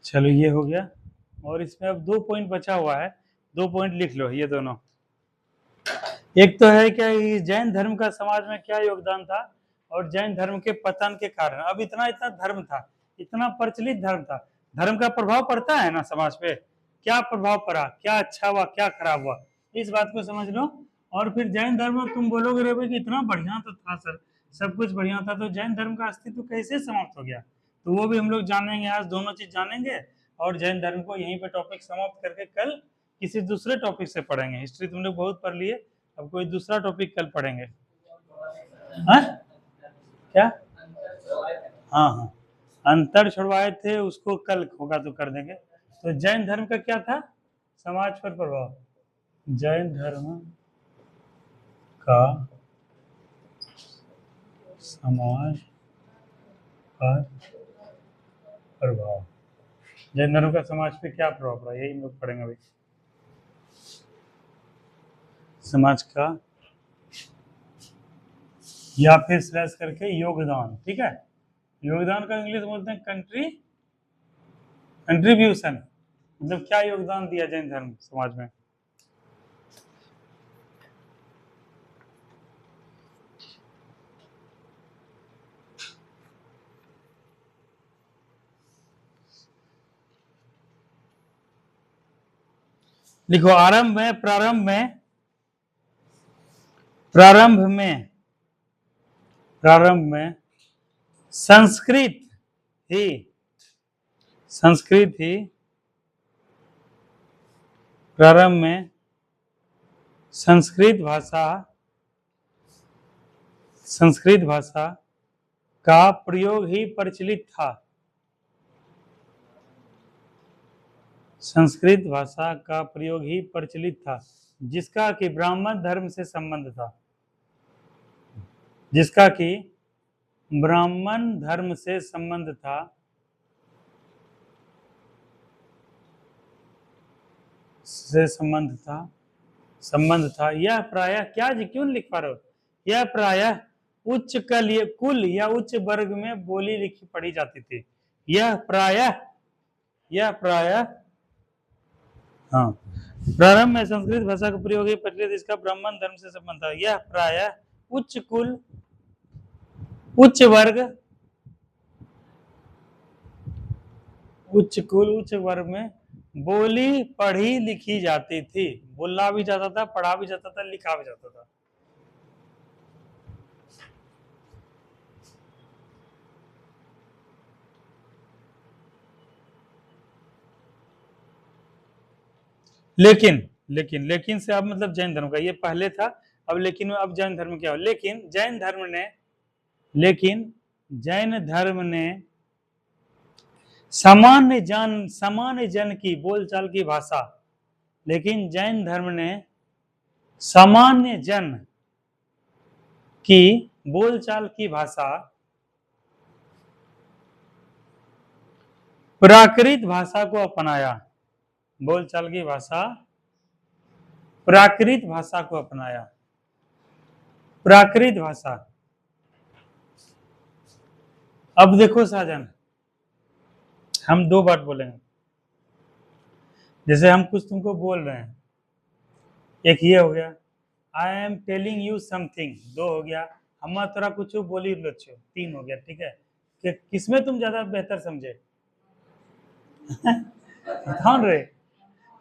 चलो ये हो गया, और इसमें अब 2 पॉइंट बचा हुआ है, 2 पॉइंट लिख लो ये दोनों। एक तो है क्या, जैन धर्म का समाज में क्या योगदान था, और जैन धर्म के पतन के कारण। अब इतना इतना धर्म था, इतना प्रचलित धर्म था, धर्म का प्रभाव पड़ता है ना समाज पे, क्या प्रभाव पड़ा, क्या अच्छा हुआ क्या खराब हुआ, इस बात को समझ लो। और फिर जैन धर्म तुम बोलोगे रे भाई कि इतना बढ़िया तो था सर, सब कुछ बढ़िया था, तो जैन धर्म का अस्तित्व कैसे समाप्त हो गया, तो वो भी हम लोग जानेंगे आज, दोनों चीज जानेंगे। और जैन धर्म को यहीं पे टॉपिक समाप्त करके कल किसी दूसरे टॉपिक से पढ़ेंगे। हिस्ट्री तुम लोग बहुत पढ़ लिए, अब कोई दूसरा टॉपिक कल पढ़ेंगे। हाँ क्या, हाँ हाँ अंतर छुड़वाए थे, उसको कल होगा तो कर देंगे। तो जैन धर्म का क्या था, समाज पर प्रभाव, जैन धर्म का समाज पर प्रभाव, जैन धर्म का समाज पे क्या प्रभाव पड़ा, यही हम लोग पढ़ेंगे अभी। समाज का या फिर स्लैश करके योगदान, ठीक है, योगदान का इंग्लिश बोलते हैं कंट्रीब्यूशन, मतलब क्या योगदान दिया जैन धर्म समाज में। लिखो आरंभ में, प्रारंभ में संस्कृत ही प्रारंभ में संस्कृत भाषा का प्रयोग ही प्रचलित था, संस्कृत भाषा का प्रयोग ही प्रचलित था, जिसका कि ब्राह्मण धर्म से संबंध था, जिसका कि ब्राह्मण धर्म से संबंध था, यह प्रायः, क्या जी क्यों लिख पा रहे हो, यह प्रायः उच्च कुल या उच्च वर्ग में बोली लिखी पढ़ी जाती थी, यह प्रायः हाँ, प्रारंभ में संस्कृत भाषा का प्रयोग ही प्रचलित, इसका ब्राह्मण धर्म से संबंध था, यह प्रायः उच्च वर्ग में बोली पढ़ी लिखी जाती थी, बोला भी जाता था, पढ़ा भी जाता था, लिखा भी जाता था। लेकिन से अब मतलब जैन धर्म का, ये पहले था, अब लेकिन अब जैन धर्म क्या हो, लेकिन जैन धर्म ने सामान्य जन की बोलचाल की भाषा, लेकिन जैन धर्म ने सामान्य जन की बोलचाल की भाषा प्राकृत भाषा को अपनाया, बोलचाल की भाषा प्राकृत भाषा को अपनाया, प्राकृत भाषा। अब देखो साजन, हम दो बात बोलेंगे, जैसे हम कुछ तुमको बोल रहे हैं, एक ये हो गया, I am telling you something, 2 हो गया, हम तोरा कुछ बोली लो, 3 हो गया, ठीक है, कि किसमें तुम ज्यादा बेहतर समझे कौन रे,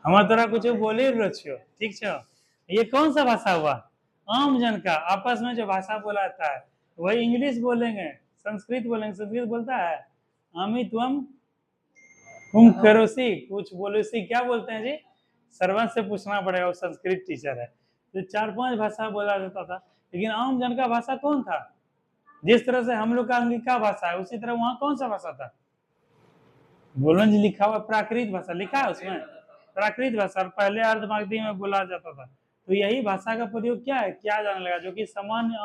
हम तोरा कुछ बोली लो, ठीक छो, ये कौन सा भाषा हुआ, आम जन का आपस में जो भाषा बोला जाता है, वही इंग्लिश बोलेंगे, संस्कृत बोलेंगे, संस्कृत बोलता है आमी तुम करोसी, कुछ बोलोसी, क्या बोलते हैं जी, सर्वंत से पूछना पड़ेगा, वो संस्कृत टीचर है, तो 4-5 भाषा बोला जाता था, लेकिन आम जन का भाषा कौन था, जिस तरह से हम लोग का अंगिका भाषा है, उसी तरह वहां कौन सा भाषा था, बोलो जी, लिखा हुआ प्राकृत भाषा लिखा है उसमें, प्राकृत भाषा पहले अर्धमागधी में बोला जाता था, तो यही भाषा का प्रयोग क्या है, क्या जाने लगा, जो कि सामान्य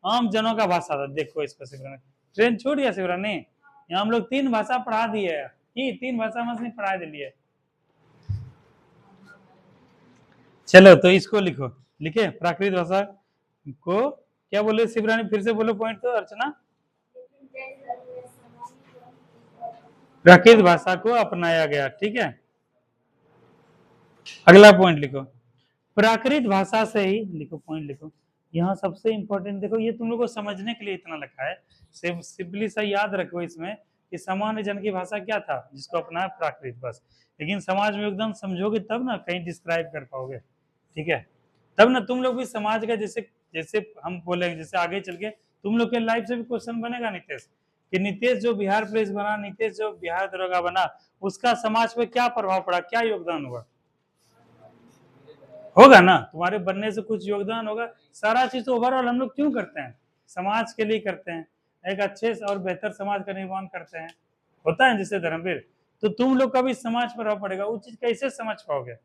आम जनों का भाषा था। देखो इसको शिवरानी ट्रेन छूट गया, शिवरानी यहाँ हम लोग 3 भाषा पढ़ा दिए कि 3 भाषा में पढ़ा दिए। चलो तो इसको लिखो, लिखे प्राकृत भाषा को क्या बोले शिवरानी, फिर से बोलो पॉइंट तो अर्चना, प्राकृत भाषा को अपनाया गया। ठीक है, अगला पॉइंट लिखो, प्राकृत भाषा से ही लिखो, पॉइंट लिखो। यहाँ सबसे इंपॉर्टेंट देखो, ये तुम लोग को समझने के लिए इतना लिखा है, सिंपली सा याद रखो इसमें कि सामान्य जन की भाषा क्या था जिसको अपनाया, प्राकृत, बस। लेकिन समाज में योगदान समझोगे तब ना कहीं डिस्क्राइब कर पाओगे। ठीक है, तब ना तुम लोग भी समाज का, जैसे जैसे हम बोलेंगे, जैसे आगे चल के तुम लोग के लाइफ से भी क्वेश्चन बनेगा नितेश, कि नितेश जो बिहार पुलिस बना, नितेश जो बिहार दरोगा बना, उसका समाज पे क्या प्रभाव पड़ा, क्या योगदान हुआ, होगा ना, तुम्हारे बनने से कुछ योगदान होगा। सारा चीज तो ओवरऑल हम लोग क्यों करते हैं, समाज के लिए करते हैं, एक अच्छे और बेहतर समाज का निर्माण करते हैं, होता है जिससे धर्मवीर। तो तुम लोग का भी समाज पर प्रभाव पड़ेगा, वो चीज कैसे समझ पाओगे।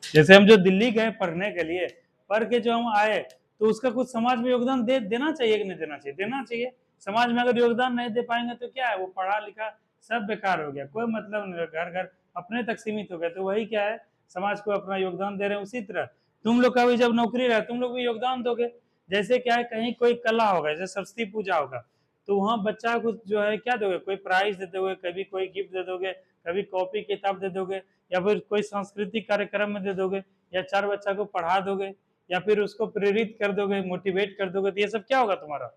जैसे हम जो दिल्ली गए पढ़ने के लिए, पढ़ के जो हम आए, तो उसका कुछ समाज में योगदान देना चाहिए कि नहीं देना चाहिए, देना चाहिए। समाज में अगर योगदान नहीं दे पाएंगे तो क्या है, वो पढ़ा लिखा सब बेकार हो गया, कोई मतलब नहीं, घर घर अपने तक सीमित हो गया। तो वही क्या है, समाज को अपना योगदान दे रहे हैं। उसी तरह तुम लोग का भी जब नौकरी रहे, तुम लोग भी योगदान दोगे। जैसे क्या है, कहीं कोई कला होगा, जैसे सरस्वती पूजा होगा, तो वहाँ बच्चा को जो है क्या दोगे, कोई प्राइज दे दोगे, कभी कोई गिफ्ट दे दोगे, कभी कॉपी किताब दे दोगे, या फिर कोई सांस्कृतिक कार्यक्रम में दे दोगे, या 4 बच्चा को पढ़ा दोगे, या फिर उसको प्रेरित कर दोगे, मोटिवेट कर दोगे, तो ये सब क्या होगा, तुम्हारा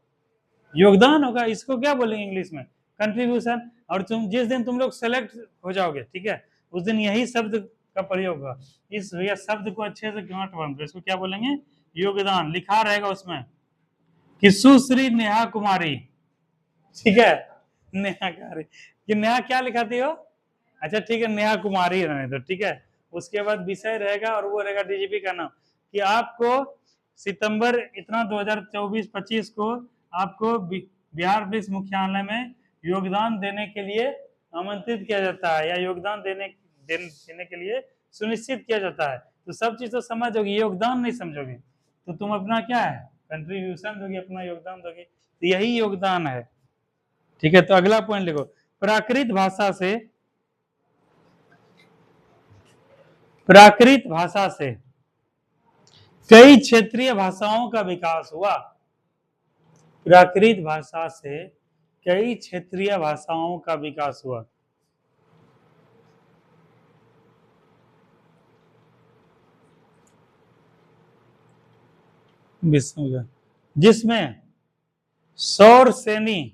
योगदान होगा। इसको क्या बोलेंगे इंग्लिश में, कंट्रीब्यूशन। और तुम जिस दिन तुम लोग सेलेक्ट हो जाओगे, ठीक है, उस दिन यही शब्द का प्रयोग होगा। इस शब्द को अच्छे से गांठ बांध दो, इसको क्या बोलेंगे, योगदान। लिखा रहेगा उसमें कि सुश्री नेहा कुमारी, ठीक है, नेहा कुमारी, कि नेहा क्या लिखाती हो, अच्छा ठीक है, नेहा कुमारी रहने दो, ठीक है। उसके बाद विषय रहेगा, और वो रहेगा डीजीपी का नाम, कि आपको सितंबर इतना 2024-25 को आपको बिहार पुलिस मुख्यालय में योगदान देने के लिए आमंत्रित किया जाता है, या योगदान देने के लिए सुनिश्चित किया जाता है। तो सब चीज तो समझोगी, योगदान नहीं समझोगी तो तुम अपना क्या है, कंट्रीब्यूशन दोगी, अपना योगदान दोगी, तो यही योगदान है। ठीक है, तो अगला पॉइंट लिखो, प्राकृत भाषा से कई क्षेत्रीय भाषाओं का विकास हुआ। प्राकृत भाषा से कई क्षेत्रीय भाषाओं का विकास हुआ। जिसमें सौरसेनी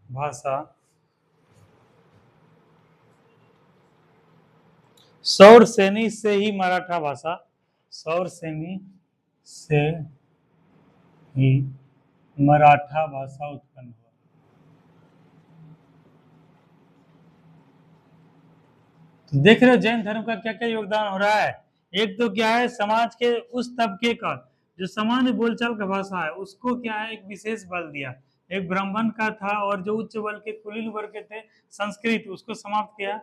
भाषा, सौरसेनी से ही मराठा भाषा, सौरसेनी से ही मराठा भाषा उत्पन्न हुआ। तो देख रहे हो जैन धर्म का क्या क्या योगदान हो रहा है। एक तो क्या है, समाज के उस तबके का जो सामान्य बोलचाल का भाषा है, उसको क्या है, एक विशेष बल दिया। एक ब्राह्मण का था, और जो उच्च वर्ग के कुलीन वर्ग के थे, संस्कृत, उसको समाप्त किया,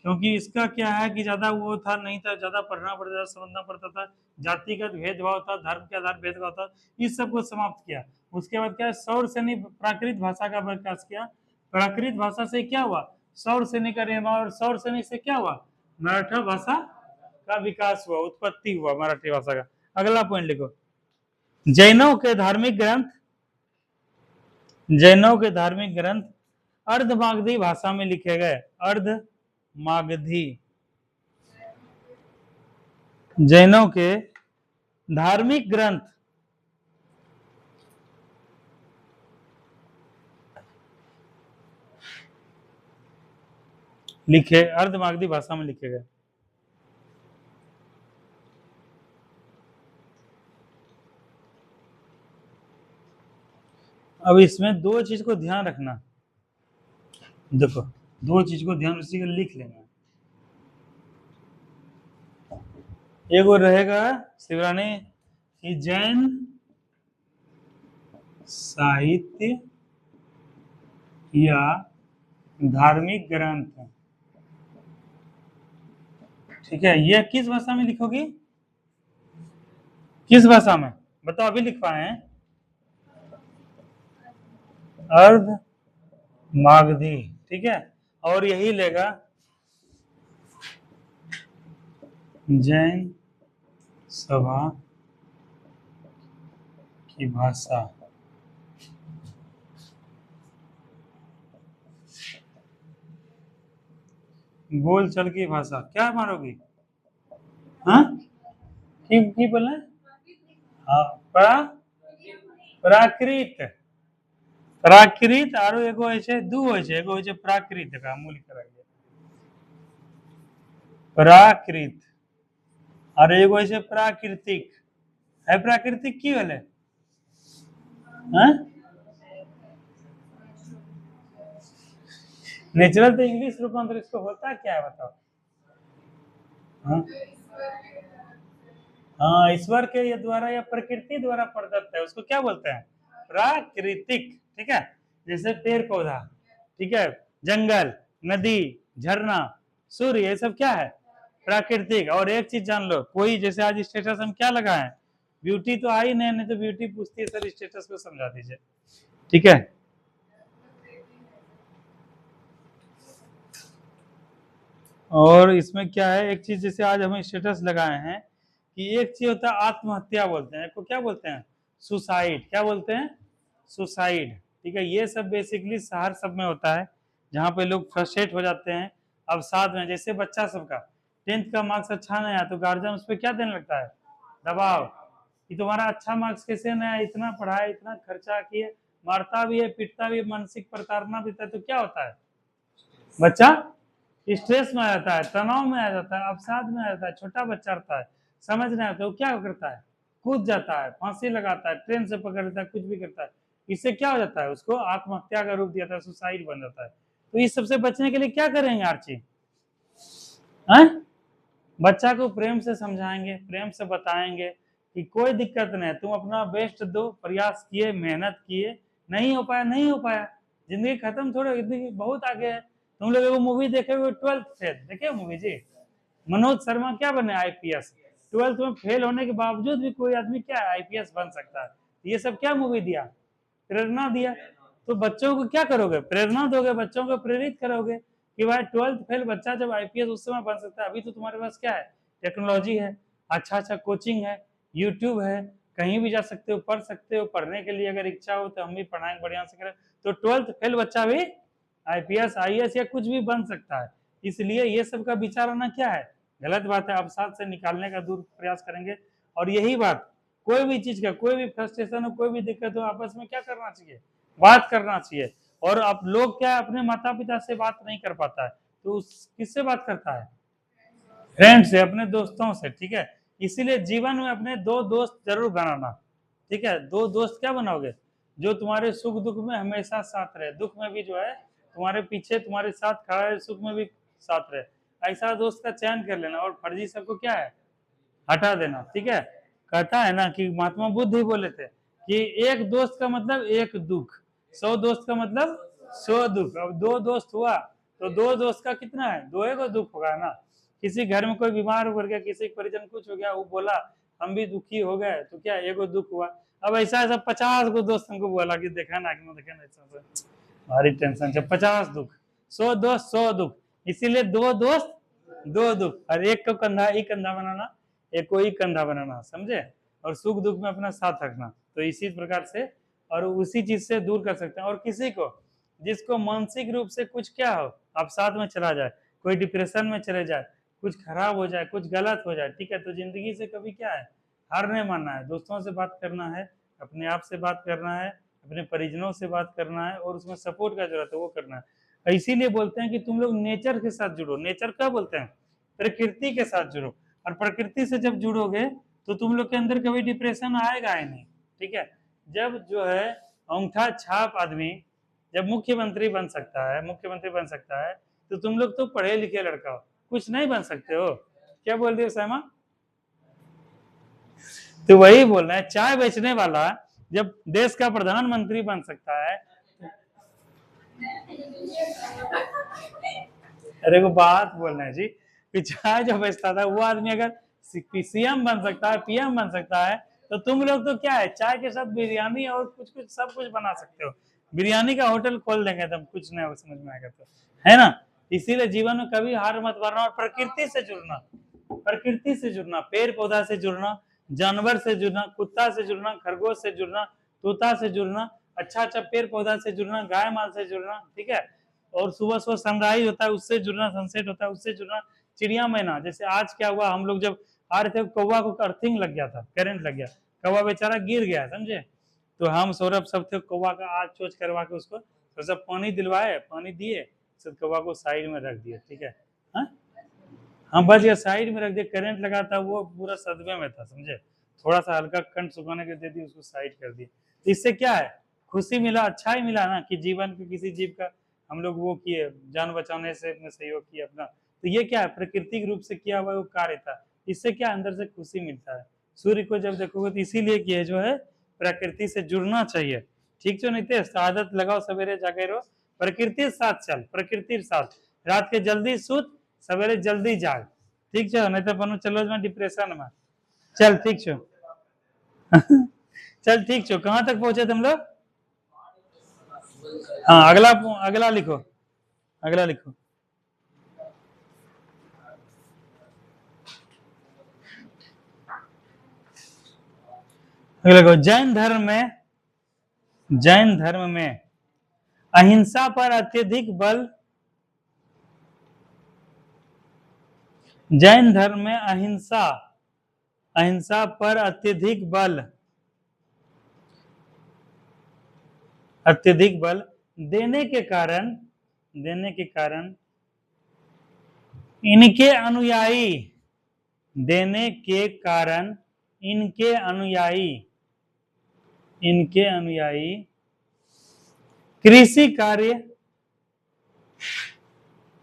क्योंकि इसका क्या है कि ज्यादा वो था नहीं था, ज्यादा पढ़ना पड़ता था, समझना पड़ता था, जातिगत भेदभाव था, धर्म के आधार भेदभाव था, इस सबको समाप्त किया। उसके बाद क्या, सौर सैनी प्राकृत भाषा का विकास किया। प्राकृत भाषा से क्या हुआ, सौर सैनी का निर्माण, और सौर सैनी से क्या हुआ, मराठा भाषा का विकास हुआ, उत्पत्ति हुआ मराठी भाषा का। अगला पॉइंट लिखो, जैनों के धार्मिक ग्रंथ अर्धमागधी भाषा में लिखे गए। अर्धमागधी, जैनों के धार्मिक ग्रंथ लिखे, अर्धमागधी भाषा में लिखे गए। अब इसमें दो चीज को ध्यान रखना, देखो दो चीज को ध्यान उसी को लिख लेना। एक और रहेगा शिवरानी कि जैन साहित्य या धार्मिक ग्रंथ, ठीक है, यह किस भाषा में लिखोगी, किस भाषा में बताओ, अभी लिख पाए हैं, अर्धमागधी, ठीक है। और यही लेगा जैन सभा की भाषा। बोलचाल की भाषा क्या मारोगी? हाँ की बोले? हाँ प्राकृत प्राकृत आरो एगो है छे दू है छे, एगो है छे प्राकृत का मूल करा गया प्राकृत और एगो है छे प्राकृतिक। है प्राकृतिक की भेले? हाँ नेचुरल तो इंग्लिश रूपांतर इसको होता क्या है बताओ? हाँ हाँ ईश्वर के ये द्वारा या प्रकृति द्वारा प्रदत्त है, उसको क्या बोलते हैं? प्राकृतिक। ठीक है, जैसे पेड़ पौधा, ठीक है, जंगल, नदी, झरना, सूर्य, ये सब क्या है? प्राकृतिक। और एक चीज जान लो, कोई जैसे आज स्टेटस हम क्या लगाए? ब्यूटी तो आई नहीं तो ब्यूटी पूछती है सर स्टेटस को समझा दीजिए। ठीक है, और इसमें क्या है, एक चीज जैसे आज हम स्टेटस लगाए हैं कि एक चीज होता है आत्महत्या बोलते हैं, इसको क्या बोलते हैं? सुसाइड। क्या बोलते हैं? सुसाइड। ठीक है, ये सब बेसिकली शहर सब में होता है जहाँ पे लोग फ्रस्ट्रेट हो जाते हैं। अब साथ में जैसे बच्चा सबका 10th का मार्क्स अच्छा नहीं आया तो गार्जियन उस पर क्या देने लगता है? दबाव कि तुम्हारा अच्छा मार्क्स कैसे नहीं आया, इतना पढ़ाया, इतना खर्चा किए, मारता भी है, पीटता भी है, मानसिक प्रताड़ना देता है, तो क्या होता है? बच्चा स्ट्रेस में आ जाता है, तनाव में आ जाता है, अवसाद में आ जाता है। छोटा बच्चा रहता है, समझ नहीं आता, वो क्या करता है? कूद जाता है, फांसी लगाता है, ट्रेन से पकड़ लेता है, कुछ भी करता है। इससे क्या हो जाता है? उसको आत्महत्या का रूप दिया था, सुसाइड बन जाता है। तो इस सबसे बचने के लिए क्या करेंगे आर्ची? बच्चा को प्रेम से समझाएंगे, प्रेम से बताएंगे कि कोई दिक्कत नहीं, तुम अपना बेस्ट दो, प्रयास किए, मेहनत किए, नहीं हो पाया नहीं हो पाया, जिंदगी खत्म थोड़ा, जिंदगी बहुत आगे है। तुम लोग वो मूवी देखे हुए 12th फेल, देखे मूवी जी? मनोज शर्मा क्या बने? आईपीएस। 12th में फेल होने के बावजूद भी कोई आदमी क्या आईपीएस बन सकता है। ये सब क्या मूवी दिया? प्रेरणा दिया। तो बच्चों को क्या करोगे? प्रेरणा दोगे, बच्चों को प्रेरित करोगे कि भाई 12th फेल बच्चा जब आईपीएस उस समय बन सकता है। अभी तो तुम्हारे पास क्या है? टेक्नोलॉजी है, अच्छा अच्छा कोचिंग है, यूट्यूब है, कहीं भी जा सकते हो, पढ़ सकते हो। पढ़ने के लिए अगर इच्छा हो तो हम भी पढ़ाएंगे बढ़िया से करें। तो 12th फेल बच्चा भी आईपीएस आईएएस या कुछ भी बन सकता है। इसलिए ये सब का विचार आना क्या है? गलत बात है। अवसाद से निकालने का दूर प्रयास करेंगे। और यही बात, कोई भी चीज का, कोई भी फ्रस्ट्रेशन हो, कोई भी दिक्कत हो, आपस में क्या करना चाहिए? बात करना चाहिए। और अब लोग क्या अपने माता पिता से बात नहीं कर पाता है तो किससे बात करता है? फ्रेंड से, अपने दोस्तों से। ठीक है, इसीलिए जीवन में अपने दो दोस्त जरूर बनाना। ठीक है, दो दोस्त क्या बनाओगे? जो तुम्हारे सुख दुख में हमेशा साथ रहे, दुख में भी जो है तुम्हारे पीछे, तुम्हारे साथ खड़ा है, सुख में भी साथ रहे। ऐसा दोस्त का चयन कर लेना और फर्जी सबको क्या है? हटा देना। ठीक है, कहता है ना कि महात्मा बुद्ध ही बोले थे कि एक दोस्त का मतलब एक दुख, 100 दोस्त का मतलब 100 दुख। अब दो दोस्त हुआ तो दो दोस्त का कितना है? दो एगो दुख होगा ना। किसी घर में कोई बीमार हो गया, किसी परिजन कुछ हो गया, वो बोला हम भी दुखी हो गए, तो क्या एगो दुख हुआ। अब ऐसा ऐसा 50 गो दोस्त हमको बोला कि देखा ना कि देखा ना, ऐसा भारी टेंशन है, 50 दुख, 100 दोस्त 100 दुख। इसीलिए दो दोस्त दो दुख, और एक को कंधा ही कंधा बनाना, एक को ही कंधा बनाना, समझे? और सुख दुख में अपना साथ रखना। तो इसी प्रकार से और उसी चीज से दूर कर सकते हैं। और किसी को जिसको मानसिक रूप से कुछ क्या हो, अब साथ में चला जाए, कोई डिप्रेशन में चले जाए, कुछ खराब हो जाए, कुछ गलत हो जाए, ठीक है, तो जिंदगी से कभी क्या है? हार नहीं मानना है। दोस्तों से बात करना है, अपने आप से बात करना है, अपने परिजनों से बात करना है, और उसमें सपोर्ट का जरूरत है वो करना है। इसीलिए बोलते हैं कि तुम लोग नेचर के साथ जुड़ो। नेचर क्या बोलते हैं? प्रकृति के साथ जुड़ो। और प्रकृति से जब जुड़ोगे तो तुम लोग के अंदर कभी डिप्रेशन आएगा ही नहीं। ठीक है, जब जो है अंगूठा छाप आदमी जब मुख्यमंत्री बन सकता है, मुख्यमंत्री बन सकता है, तो तुम लोग तो पढ़े लिखे लड़का हो, कुछ नहीं बन सकते हो। क्या बोल रही हो सैमा? तो वही बोल रहे हैं, चाय बेचने वाला जब देश का प्रधानमंत्री बन सकता है। अरे वो बात बोल रहे हैं जी कि चाय जो बेचता था वो आदमी अगर सीएम बन सकता है, पीएम बन सकता है, तो तुम लोग तो क्या है, चाय के साथ बिरयानी और कुछ कुछ सब कुछ बना सकते हो। बिरयानी का होटल खोल देंगे तुम, कुछ नहीं समझ में आएगा तो, है ना? इसीलिए जीवन में कभी हार मत मानना और प्रकृति से जुड़ना। प्रकृति से जुड़ना, पेड़ पौधा से जुड़ना, जानवर से जुड़ना, कुत्ता से जुड़ना, खरगोश से जुड़ना, तोता से जुड़ना, अच्छा अच्छा पेड़ पौधा से जुड़ना, गाय माल से जुड़ना, ठीक है। और सुबह सुबह सनराइज होता है उससे जुड़ना, सनसेट होता है उससे जुड़ना, चिड़िया मैना। जैसे आज क्या हुआ, हम लोग जब आ रहे थे कौवा को अर्थिंग लग गया था, करंट लग गया, कौवा बेचारा गिर गया, समझे। तो हम सौरभ सब थे कौवा का आज चोच करवा के उसको तो सब पानी दिलवाए, पानी दिए, सब कौवा को साइड में रख दिए, ठीक है। हाँ बच गया, साइड में रख दिया, करंट लगा था वो पूरा सदमे में था, समझे। थोड़ा सा हल्का कंठ सुखाने के दे दी, उसको साइड कर दिया। तो इससे क्या है, खुशी मिला, अच्छा ही मिला ना, कि जीवन के किसी जीव का हम लोग वो किए, जान बचाने से अपने सहयोग किया अपना। तो ये क्या है, प्राकृतिक रूप से किया हुआ वो कार्य था, इससे क्या अंदर से खुशी मिलता है। सूर्य को जब देखोगे तो इसीलिए कि जो है प्रकृति से जुड़ना चाहिए, ठीक जो नहीं थे, आदत लगाओ, सवेरे जाके रहो, प्रकृति साथ चल, प्रकृति साथ, रात के जल्दी सुत, सवेरे जल्दी जाग, ठीक छो, नहीं तो अपन चलो में डिप्रेशन में। चल ठीक छो। चल ठीक छो, कहाँ तक पहुंचे तुम लोग। हाँ अगला, अगला लिखो, अगला लिखो। अगला लिखो, जैन धर्म में, जैन धर्म में अहिंसा पर अत्यधिक बल, जैन धर्म में अहिंसा, अहिंसा पर अत्यधिक बल, अत्यधिक बल देने के कारण, देने के कारण इनके अनुयायी, देने के कारण इनके अनुयायी, इनके अनुयायी कृषि कार्य,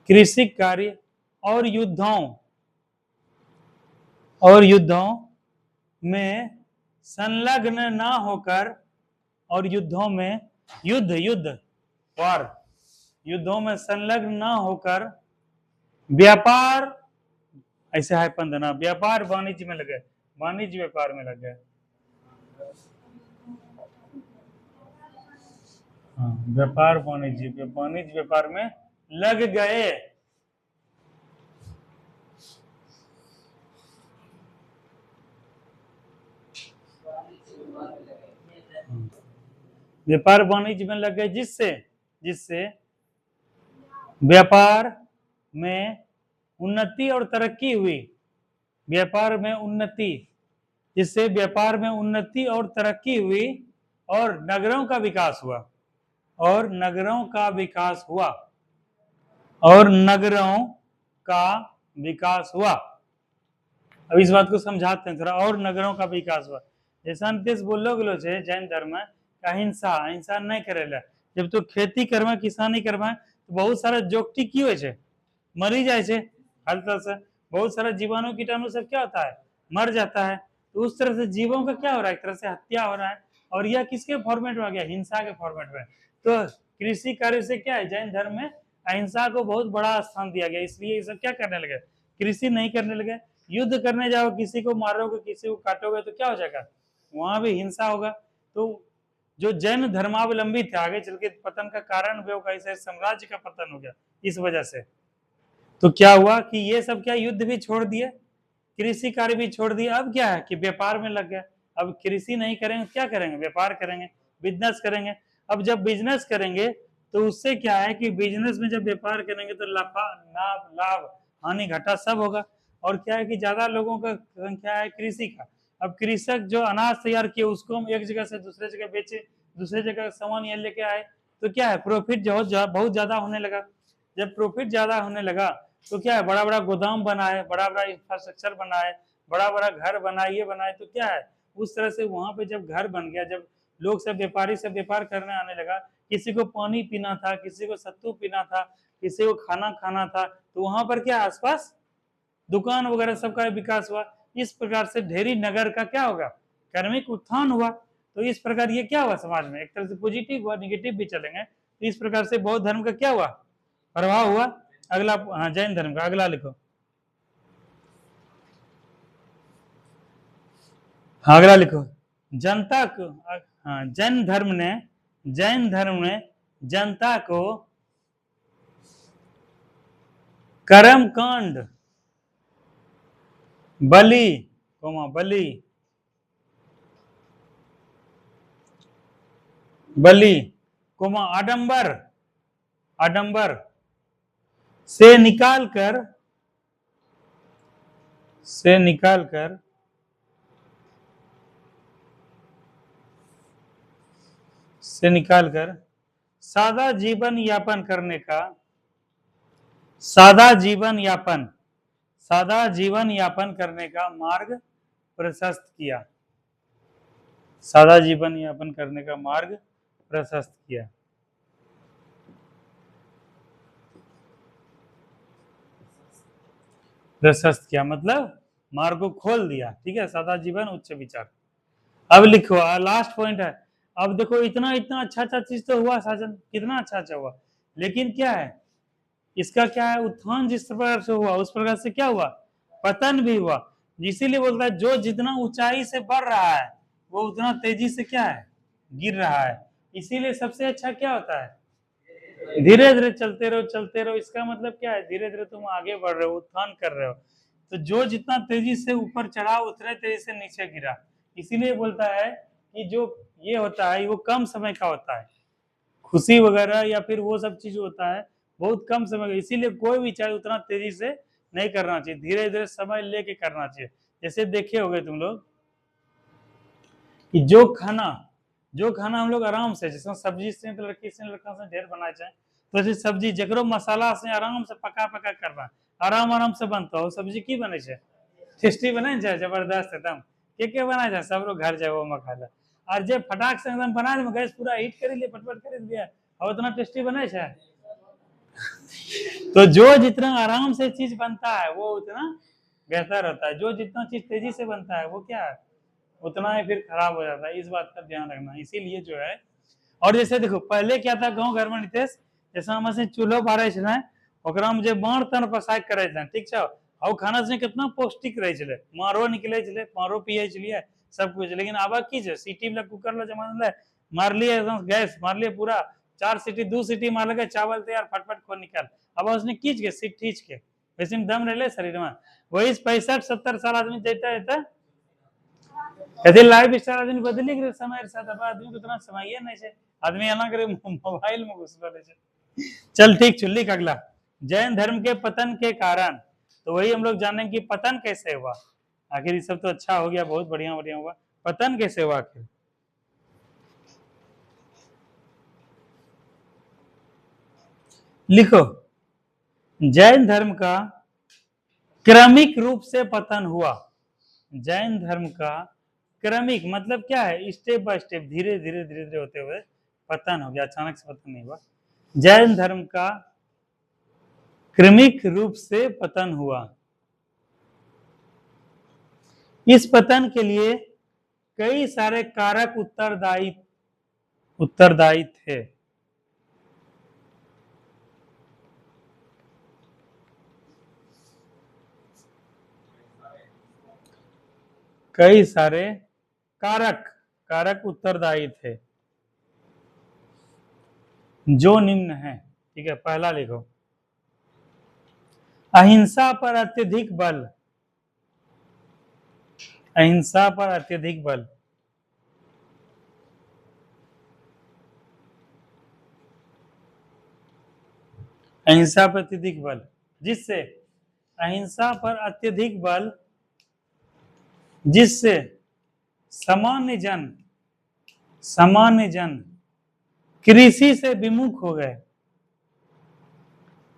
कृषि कार्य और युद्धों, और युद्धों में संलग्न ना होकर, और युद्धों में, युद्ध युद्ध वार, युद्धों में संलग्न ना होकर व्यापार, ऐसे हाइपन देना, व्यापार वाणिज्य में लगे, वाणिज्य व्यापार में लग गए। व्यापार वाणिज्य, वाणिज्य व्यापार में लग गए। व्यापार वाणिज्य में लग गए, जिससे, जिससे व्यापार में उन्नति और तरक्की हुई, व्यापार में उन्नति, जिससे व्यापार में उन्नति और तरक्की हुई, और नगरों का विकास हुआ, और नगरों का विकास हुआ, और नगरों का विकास हुआ। अब इस बात को समझाते हैं थोड़ा, और नगरों का विकास हुआ। जैसा नीतीश बोलो गेलो छे, जैन धर्म में अहिंसा, अहिंसा नहीं करेला, जब तो खेती करवा, किसानी करवा, तो बहुत सारा जोकटी की हो छे, मरी जाए छे, हर तरह से बहुत सारा जीवाणु कीटाणु सब क्या होता है, मर जाता है। तो उस तरह से जीवों का क्या हो रहा है, एक तरह से हत्या हो रहा है, और यह किसके फॉर्मेट में आ गया, हिंसा के फॉर्मेट में। तो कृषि कार्य से क्या है, जैन धर्म में अहिंसा को बहुत बड़ा स्थान दिया गया, इसलिए ये सब क्या करने लगे, कृषि नहीं करने लगे। युद्ध करने जाओ, किसी को मारोगे, किसी को काटोगे, तो क्या हो जाएगा, वहां भी हिंसा होगा। तो जो जैन धर्मावलंबी थे, आगे चल के पतन का कारण भी होगा, इसे साम्राज्य का पतन हो गया इस वजह से। तो क्या हुआ कि ये सब क्या, युद्ध भी छोड़ दिए, कृषि कार्य भी छोड़ दिया, अब क्या है कि व्यापार में लग गया। अब कृषि नहीं करेंगे, क्या करेंगे, व्यापार करेंगे, बिजनेस करेंगे। अब जब बिजनेस करेंगे तो उससे क्या है कि बिजनेस में जब व्यापार करेंगे तो लाभ, लाभ हानि घाटा सब होगा। और क्या है कि ज्यादा लोगों का संख्या है कृषि का। अब कृषक जो अनाज तैयार किए उसको हम एक जगह से दूसरे जगह बेचे, दूसरे जगह सामान यहाँ लेके आए, तो क्या है, प्रॉफिट जो बहुत ज्यादा होने लगा। जब प्रॉफिट ज्यादा होने लगा तो क्या है, बड़ा बड़ा गोदाम बनाए, बड़ा बड़ा इंफ्रास्ट्रक्चर बनाए, बड़ा बड़ा घर बनाए, ये बनाए, तो क्या है, उस तरह से वहां पे जब घर बन गया, जब लोग सब व्यापारी सब व्यापार करने आने लगा, किसी को पानी पीना था, किसी को सत्तू पीना था, किसी को खाना खाना था, तो वहां पर क्या आसपास दुकान वगैरह सबका विकास हुआ। इस प्रकार से ढेरी नगर का क्या होगा, कर्मिक उत्थान हुआ। तो इस प्रकार ये क्या हुआ, समाज में एक तरह से पॉजिटिव हुआ, निगेटिव भी चलेंगे। तो इस प्रकार से बौद्ध धर्म का क्या हुआ, प्रभाव हुआ। अगला, हाँ जैन धर्म का अगला लिखो, हाँ अगला लिखो। जनता को, हाँ जैन धर्म ने, जैन धर्म ने जनता को कर्म कांड, बलि कोमा बलि, बलि कोमा आडंबर, आडंबर से निकालकर, से निकालकर से निकालकर सादा जीवन यापन करने का, सादा जीवन यापन, सादा जीवन यापन करने का मार्ग प्रशस्त किया, सादा जीवन यापन करने का मार्ग प्रशस्त किया। प्रशस्त किया मतलब मार्ग को खोल दिया, ठीक है, सादा जीवन उच्च विचार। अब लिखो लास्ट पॉइंट है। अब देखो इतना इतना अच्छा अच्छा चीज तो हुआ साजन, कितना अच्छा अच्छा हुआ, लेकिन क्या है इसका, क्या है उत्थान जिस प्रकार से हुआ उस प्रकार से क्या हुआ, पतन भी हुआ। इसीलिए बोलता है जो जितना ऊंचाई से बढ़ रहा है वो उतना तेजी से क्या है, गिर रहा है। इसीलिए सबसे अच्छा क्या होता है, धीरे धीरे चलते रहो चलते रहो। इसका मतलब क्या है, धीरे धीरे तुम आगे बढ़ रहे हो, उत्थान कर रहे हो। तो जो जितना तेजी से ऊपर चढ़ा उतने तेजी से नीचे गिरा। इसीलिए बोलता है कि जो ये होता है वो कम समय का होता है, खुशी वगैरह या फिर वो सब चीज होता है बहुत कम समय का। इसीलिए कोई भी चाहे उतना तेजी से नहीं करना चाहिए, धीरे धीरे समय लेके करना चाहिए। जैसे देखे होगे तुम लोग कि जो खाना हम लोग आराम से, जैसे सब्जी से लड़की से लड़का से ढेर बनाए जाए, तो ऐसी सब्जी जकरो मसाला से आराम से पका पका करवा आराम आराम से बनता हो सब्जी की बने छे, टेस्टी बने छे जबरदस्त एकदम। के बना जाए सब लोग घर जाए वो मखाला, और जब फटाक से एकदम बना दे गैस पूरा हीट कर लिए फटफट कर दिया और उतना टेस्टी बने छे। तो जो जितना आराम से चीज बनता है वो उतना बेहतर होता है, जो जितना चीज तेजी से बनता है वो क्या है उतना ही फिर खराब हो जाता है। इस बात का ध्यान रखना। इसीलिए जो है, और जैसे देखो पहले क्या था गांव घर में नितेश, जैसे हम से चूल्हो बारे छे ओकरा में जे बाण तन पसाक करे छे, ठीक छे, और खाना से कितना पौष्टिक रहे छे, मारो निकले छे, मारो पिए छलिए सब कुछ। लेकिन अब की छे सीटी वाला कुकर ला जमाना ले मार लिए एकदम गैस मार लिए पूरा 4 सीटी 2 सीटी मार लगे चावल तैयार फटफट खो निकाल। अब उसने खींच के सीट खींच के वैसे में दम रहे शरीर में। वही 65-70 साल आदमी जैता जैता यदि लाइफ स्टाइल आदमी बदली के समय साथ अब आदमी को उतना समय नहीं है, आदमी अलग करे मोबाइल में घुस रहे छे। चल ठीक चुल्ली अगला, जैन धर्म के पतन के कारण। तो वही हम लोग जाने कि पतन कैसे हुआ। आखिर ये सब तो अच्छा हो गया, बहुत बढ़िया बढ़िया हुआ, पतन कैसे हुआ आखिर। लिखो जैन धर्म का क्रमिक रूप से पतन हुआ। जैन धर्म का क्रमिक मतलब क्या है, स्टेप बाय स्टेप धीरे धीरे धीरे धीरे होते हुए पतन हो गया, अचानक से पतन नहीं हुआ। जैन धर्म का क्रमिक रूप से पतन हुआ। इस पतन के लिए कई सारे कारक उत्तरदायी थे। कई सारे कारक उत्तरदायी थे जो निम्न है, ठीक है। पहला लिखो अहिंसा पर अत्यधिक बल, अहिंसा पर अत्यधिक बल। अहिंसा पर अत्यधिक बल जिससे अहिंसा पर अत्यधिक बल जिससे सामान्य जन कृषि से विमुख हो गए,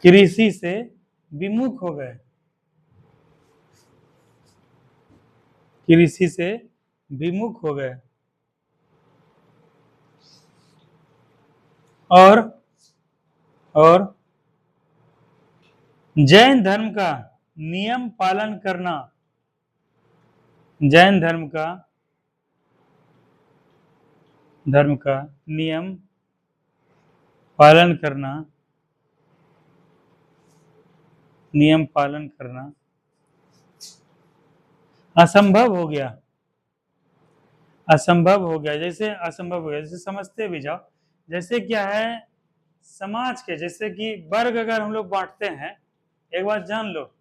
कृषि से विमुख हो गए, कृषि से विमुख हो गए। और जैन धर्म का नियम पालन करना, जैन धर्म का नियम पालन करना, नियम पालन करना असंभव हो गया, असंभव हो गया। जैसे असंभव हो गया, जैसे समझते भी जाओ, जैसे क्या है समाज के, जैसे कि वर्ग अगर हम लोग बांटते हैं, एक बात जान लो,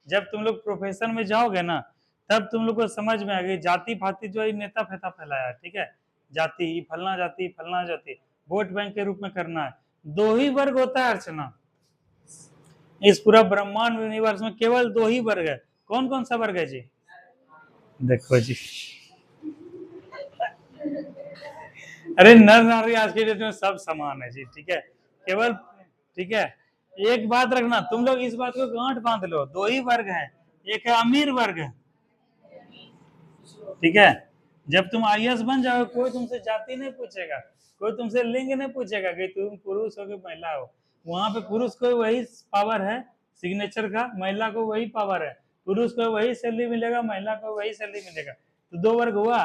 जब तुम लोग प्रोफेशन में जाओगे ना तब तुम लोग को समझ में आ गई जाति पाति जो है नेता फेता फैलाया, ठीक है, जाति फलना जाति वोट बैंक के रूप में करना है। दो ही वर्ग होता है अर्चना, इस पूरा ब्रह्मांड यूनिवर्स में केवल दो ही वर्ग है। कौन कौन सा वर्ग है जी? देखो जी, अरे नर नारी आज के डेट में सब समान है जी, ठीक है, केवल, ठीक है, एक बात रखना तुम लोग, इस बात को गांठ बांध लो, दो ही वर्ग है, एक है अमीर वर्ग, ठीक है। जब तुम आईएएस बन जाओ कोई तुमसे जाति नहीं पूछेगा, कोई तुमसे लिंग नहीं पूछेगा कि तुम पुरुष हो कि महिला हो। वहां पे पुरुष को वही पावर है सिग्नेचर का, महिला को वही पावर है, पुरुष को वही सैलरी मिलेगा, महिला को वही सैलरी मिलेगा। तो दो वर्ग हुआ?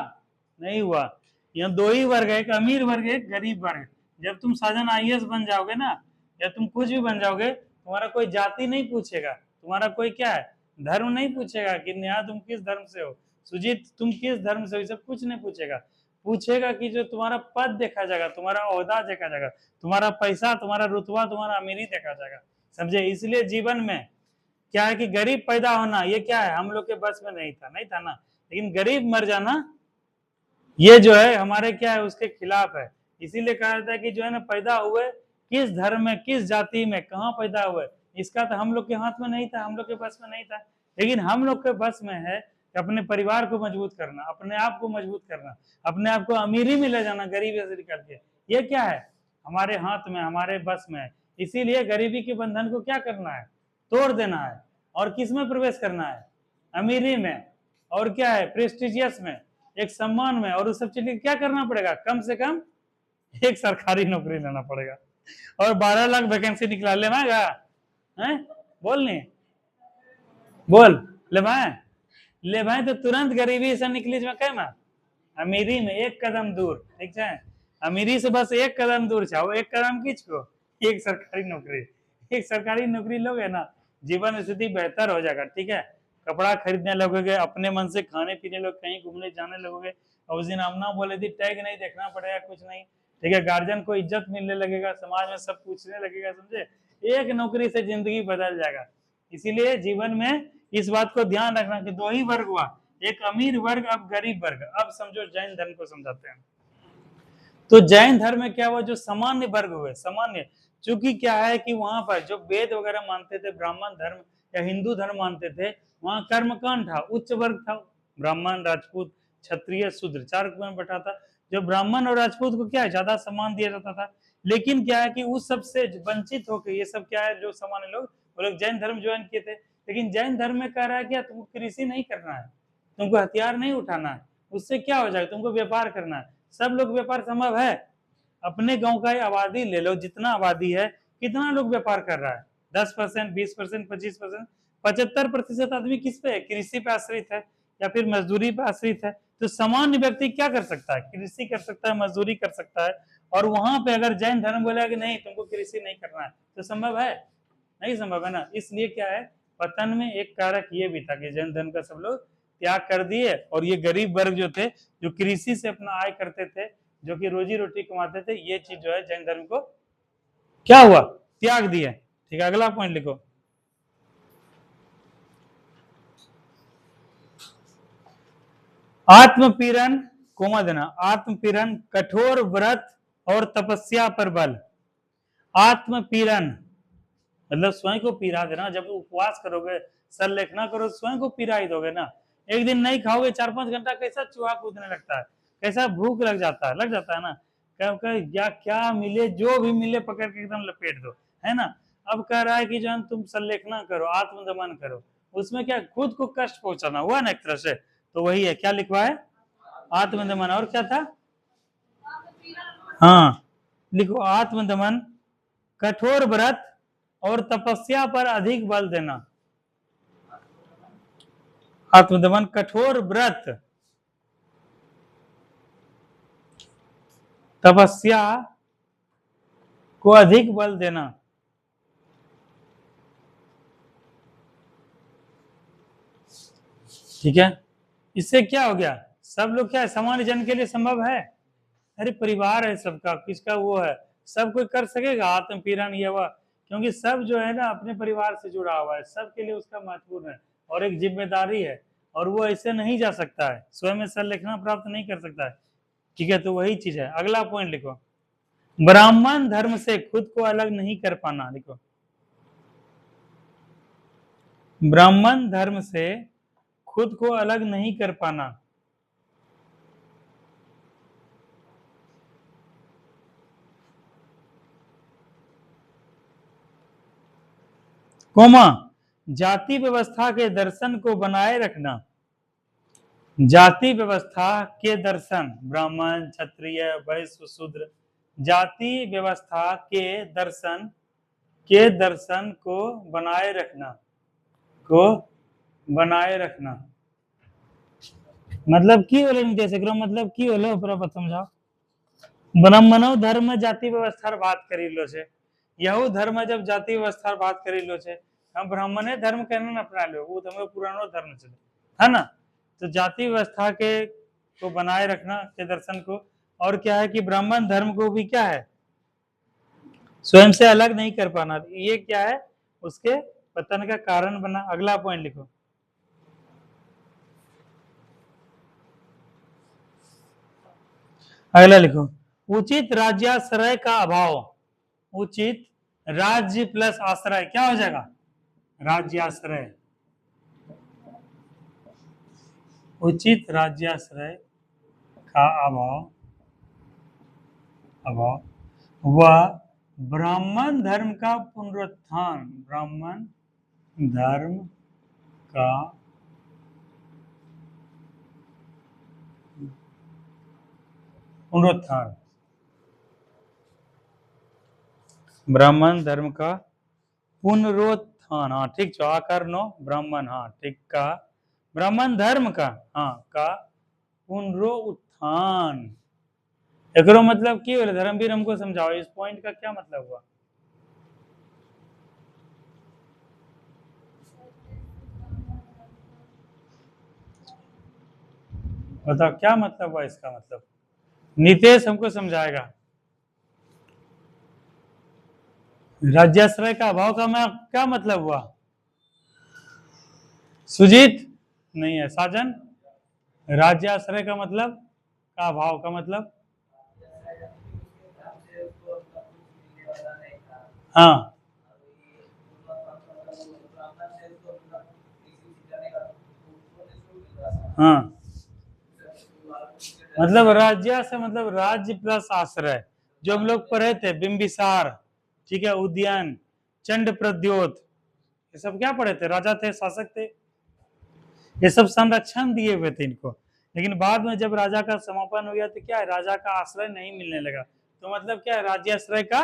नहीं हुआ। यहाँ दो ही वर्ग है, एक अमीर वर्ग एक गरीब वर्ग। जब तुम साजन आईएएस बन जाओगे ना, या तुम कुछ भी बन जाओगे, तुम्हारा कोई जाति नहीं पूछेगा, तुम्हारा कोई क्या है धर्म नहीं पूछेगा कि नेहा तुम किस धर्म से हो, सुजीत तुम किस धर्म से हो, सब कुछ नहीं पूछेगा। पूछेगा कि जो तुम्हारा पद देखा जाएगा, तुम्हारा ओहदा देखा जाएगा, तुम्हारा पैसा, तुम्हारा रुतबा, तुम्हारा अमीरी देखा जाएगा, समझे। इसलिए जीवन में क्या है कि गरीब पैदा होना ये क्या है, हम लोग के बस में नहीं था ना, लेकिन गरीब मर जाना ये जो है हमारे क्या है उसके खिलाफ है। इसीलिए कहा जाता है कि जो है ना पैदा हुए किस धर्म में, किस जाति में, कहाँ पैदा हुए, इसका तो हम लोग के हाथ में नहीं था, हम लोग के बस में नहीं था। लेकिन हम लोग के बस में है कि अपने परिवार को मजबूत करना, अपने आप को मजबूत करना, अपने आप को अमीरी में ले जाना गरीबी से निकाल के, ये क्या है हमारे हाथ में, हमारे बस में है। इसीलिए गरीबी के बंधन को क्या करना है, तोड़ देना है, और किस में प्रवेश करना है, अमीरी में, और क्या है प्रेस्टिजियस में, एक सम्मान में। और उस सब चीज क्या करना पड़ेगा, कम से कम एक सरकारी नौकरी लेना पड़ेगा, और 12 लाख वैकेंसी निकला ले माएगा हैं, बोल नहीं बोल ले भाई तो तुरंत गरीबी से निकली में अमीरी में एक कदम दूर, ठीक है, अमीरी से बस एक कदम दूर चाहो, एक कदम किसको, एक सरकारी नौकरी। एक सरकारी नौकरी लोगे ना, जीवन स्थिति बेहतर हो जाएगा, ठीक है, कपड़ा खरीदने लगोगे, अपने मन से खाने पीने लोग, कहीं घूमने जाने लगोगे, और उस दिन अम्मा बोले थी टैग नहीं देखना पड़ेगा, कुछ नहीं, ठीक है, गार्जियन को इज्जत मिलने लगेगा, समाज में सब पूछने लगेगा, समझे। एक नौकरी से जिंदगी बदल जाएगा। इसीलिए जीवन में इस बात को ध्यान रखना कि दो ही वर्ग हुआ, एक अमीर वर्ग, अब गरीब वर्ग। अब समझो जैन धर्म को समझाते हैं। तो जैन धर्म में क्या हुआ, जो सामान्य वर्ग हुए, सामान्य, चूंकि क्या है कि वहां पर जो वेद वगैरह मानते थे, ब्राह्मण धर्म या हिंदू धर्म मानते थे, वहां कर्मकांड था, उच्च वर्ग था, ब्राह्मण, राजपूत, क्षत्रिय, शूद्र, चार में बैठा था। जो ब्राह्मण और राजपूत को क्या है ज्यादा सम्मान दिया जाता था। लेकिन क्या है कि उस सबसे वंचित होकर ये सब क्या है, जो सामान्य लोग, वो लोग जैन धर्म ज्वाइन किए थे। लेकिन जैन धर्म में कह रहा है क्या, तुमको कृषि नहीं करना है, तुमको हथियार नहीं उठाना है, उससे क्या हो जाएगा, तुमको व्यापार करना है। सब लोग व्यापार संभव है। अपने गांव का आबादी ले लो, जितना आबादी है, कितना लोग व्यापार कर रहा है, 10%, 20%, 25%, 75% आदमी किस पे है, कृषि पे आश्रित है, या फिर मजदूरी पे आश्रित है। तो सामान्य व्यक्ति क्या कर सकता है, कृषि कर सकता है, मजदूरी कर सकता है। और वहां पे अगर जैन धर्म बोला कि नहीं तुमको कृषि नहीं करना है, तो संभव है, नहीं संभव है ना। इसलिए क्या है, पतन में एक कारक ये भी था कि जैन धर्म का सब लोग त्याग कर दिए, और ये गरीब वर्ग जो थे, जो कृषि से अपना आय करते थे, जो कि रोजी रोटी कमाते थे, ये चीज जो है जैन धर्म को क्या हुआ, त्याग दिए। ठीक है, अगला पॉइंट लिखो। आत्मपीड़न, कोमा देना, आत्मपीड़न, कठोर व्रत और तपस्या पर बल। आत्मपीड़न मतलब स्वयं को पीड़ा देना। जब उपवास करोगे, संलेखना करो, स्वयं को पीड़ा ही दोगे ना। एक दिन नहीं खाओगे, 4-5 घंटा कैसा चूहा कूदने लगता है, कैसा भूख लग जाता है ना। या क्या मिले, जो भी मिले पकड़ के एकदम लपेट दो, है ना। अब कह रहा है कि जो तुम संलेखना करो, आत्मदमन करो, उसमें क्या खुद को कष्ट पहुंचाना हुआ ना एक तरह से। तो वही है, क्या लिखवा है, आत्मदमन। और क्या था, हाँ लिखो, आत्मदमन, कठोर व्रत और तपस्या पर अधिक बल देना। आत्मदमन, कठोर व्रत, तपस्या को अधिक बल देना। ठीक है, इससे क्या हो गया, सब लोग क्या है, सामान्य जन के लिए संभव है। अरे परिवार है सबका, किसका वो है, सब कोई कर सकेगा आत्मपीड़न ये हुआ, क्योंकि सब जो है ना अपने परिवार से जुड़ा हुआ है, सबके लिए उसका महत्वपूर्ण है और एक जिम्मेदारी है। और वो ऐसे नहीं जा सकता है, स्वयं में सरलेखना प्राप्त नहीं कर सकता है। ठीक है, तो वही चीज है। अगला पॉइंट लिखो, ब्राह्मण धर्म से खुद को अलग नहीं कर पाना। लिखो, ब्राह्मण धर्म से खुद को अलग नहीं कर पाना। कोमा, जाति व्यवस्था के दर्शन को बनाए रखना। जाति व्यवस्था के दर्शन, ब्राह्मण, क्षत्रिय, वैश्य, शूद्र, जाति व्यवस्था के दर्शन को बनाए रखना, को बनाए रखना। मतलब की होले नितेश, एकरो मतलब की होले ओकरा पर समझाओ। ब्राह्मणो धर्म जाति व्यवस्था बात करी लो छे, यहू धर्म जब जाति व्यवस्था बात करी लो छे, हम ब्राह्मणे धर्म केना अपना लो, वो तो पुरानो धर्म छे, है ना। तो जाति व्यवस्था के को बनाए रखना के दर्शन को, और क्या है कि ब्राह्मण धर्म को भी क्या है, स्वयं से अलग नहीं कर पाना, ये क्या है उसके पतन का कारण बना। अगला पॉइंट लिखो, अगला लिखो, उचित राज्याश्रय का अभाव। उचित राज्य प्लस आश्रय क्या हो जाएगा, राज्याश्रय। उचित राज्याश्रय का अभाव, वह ब्राह्मण धर्म का पुनरुत्थान, ब्राह्मण धर्म का पुनरुत्थान, ब्राह्मण धर्म का पुनरुत्थान। हाँ ठीक छो, आकर नो ब्राह्मण, हाँ ठीक का ब्राह्मण धर्म का, हाँ का पुनरुत्थान। एकरो मतलब की बोले धर्मवीर, हमको समझाओ इस पॉइंट का क्या मतलब हुआ। बताओ क्या मतलब हुआ इसका, मतलब नितेश हमको समझाएगा। राज्याश्रय का अभाव का मैं क्या मतलब हुआ, सुजीत नहीं है, साजन, राज्याश्रय का मतलब का अभाव का मतलब, हाँ हाँ, मतलब राज्य से मतलब राज्य प्लस आश्रय, जो हम लोग पढ़े थे, बिंबिसार, ठीक है, उद्यान, चंड प्रद्योत, ये सब क्या पढ़े थे, राजा थे, शासक थे, ये सब संरक्षण दिए हुए थे इनको। लेकिन बाद में जब राजा का समापन हो गया तो क्या है, राजा का आश्रय नहीं मिलने लगा, तो मतलब क्या है, राज्याश्रय का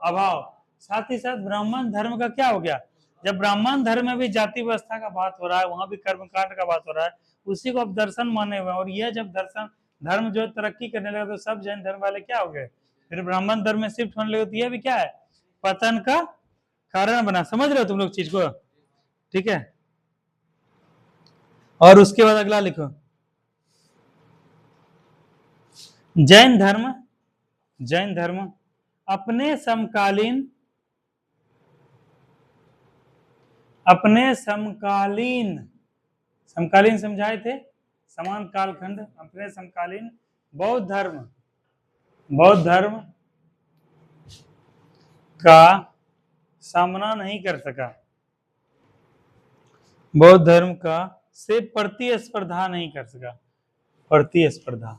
अभाव। साथ ही साथ ब्राह्मण धर्म का क्या हो गया, जब ब्राह्मण धर्म में भी जाति व्यवस्था का बात हो रहा है, वहां भी कर्मकांड का बात हो रहा है, उसी को अब दर्शन माने हुए हैं। और यह जब दर्शन धर्म जो तरक्की करने लगा तो सब जैन धर्म वाले क्या हो गए, फिर ब्राह्मण धर्म में शिफ्ट होने लगे, तो यह भी क्या है, पतन का कारण बना। समझ रहे हो तुम लोग चीज को, ठीक है। और उसके बाद अगला लिखो, जैन धर्म, जैन धर्म अपने समकालीन, अपने समकालीन, समकालीन समझाए थे, समान कालखंड, अपने समकालीन बौद्ध धर्म, बौद्ध धर्म का सामना नहीं कर सका, बौद्ध धर्म का से प्रतिस्पर्धा नहीं कर सका, प्रतिस्पर्धा,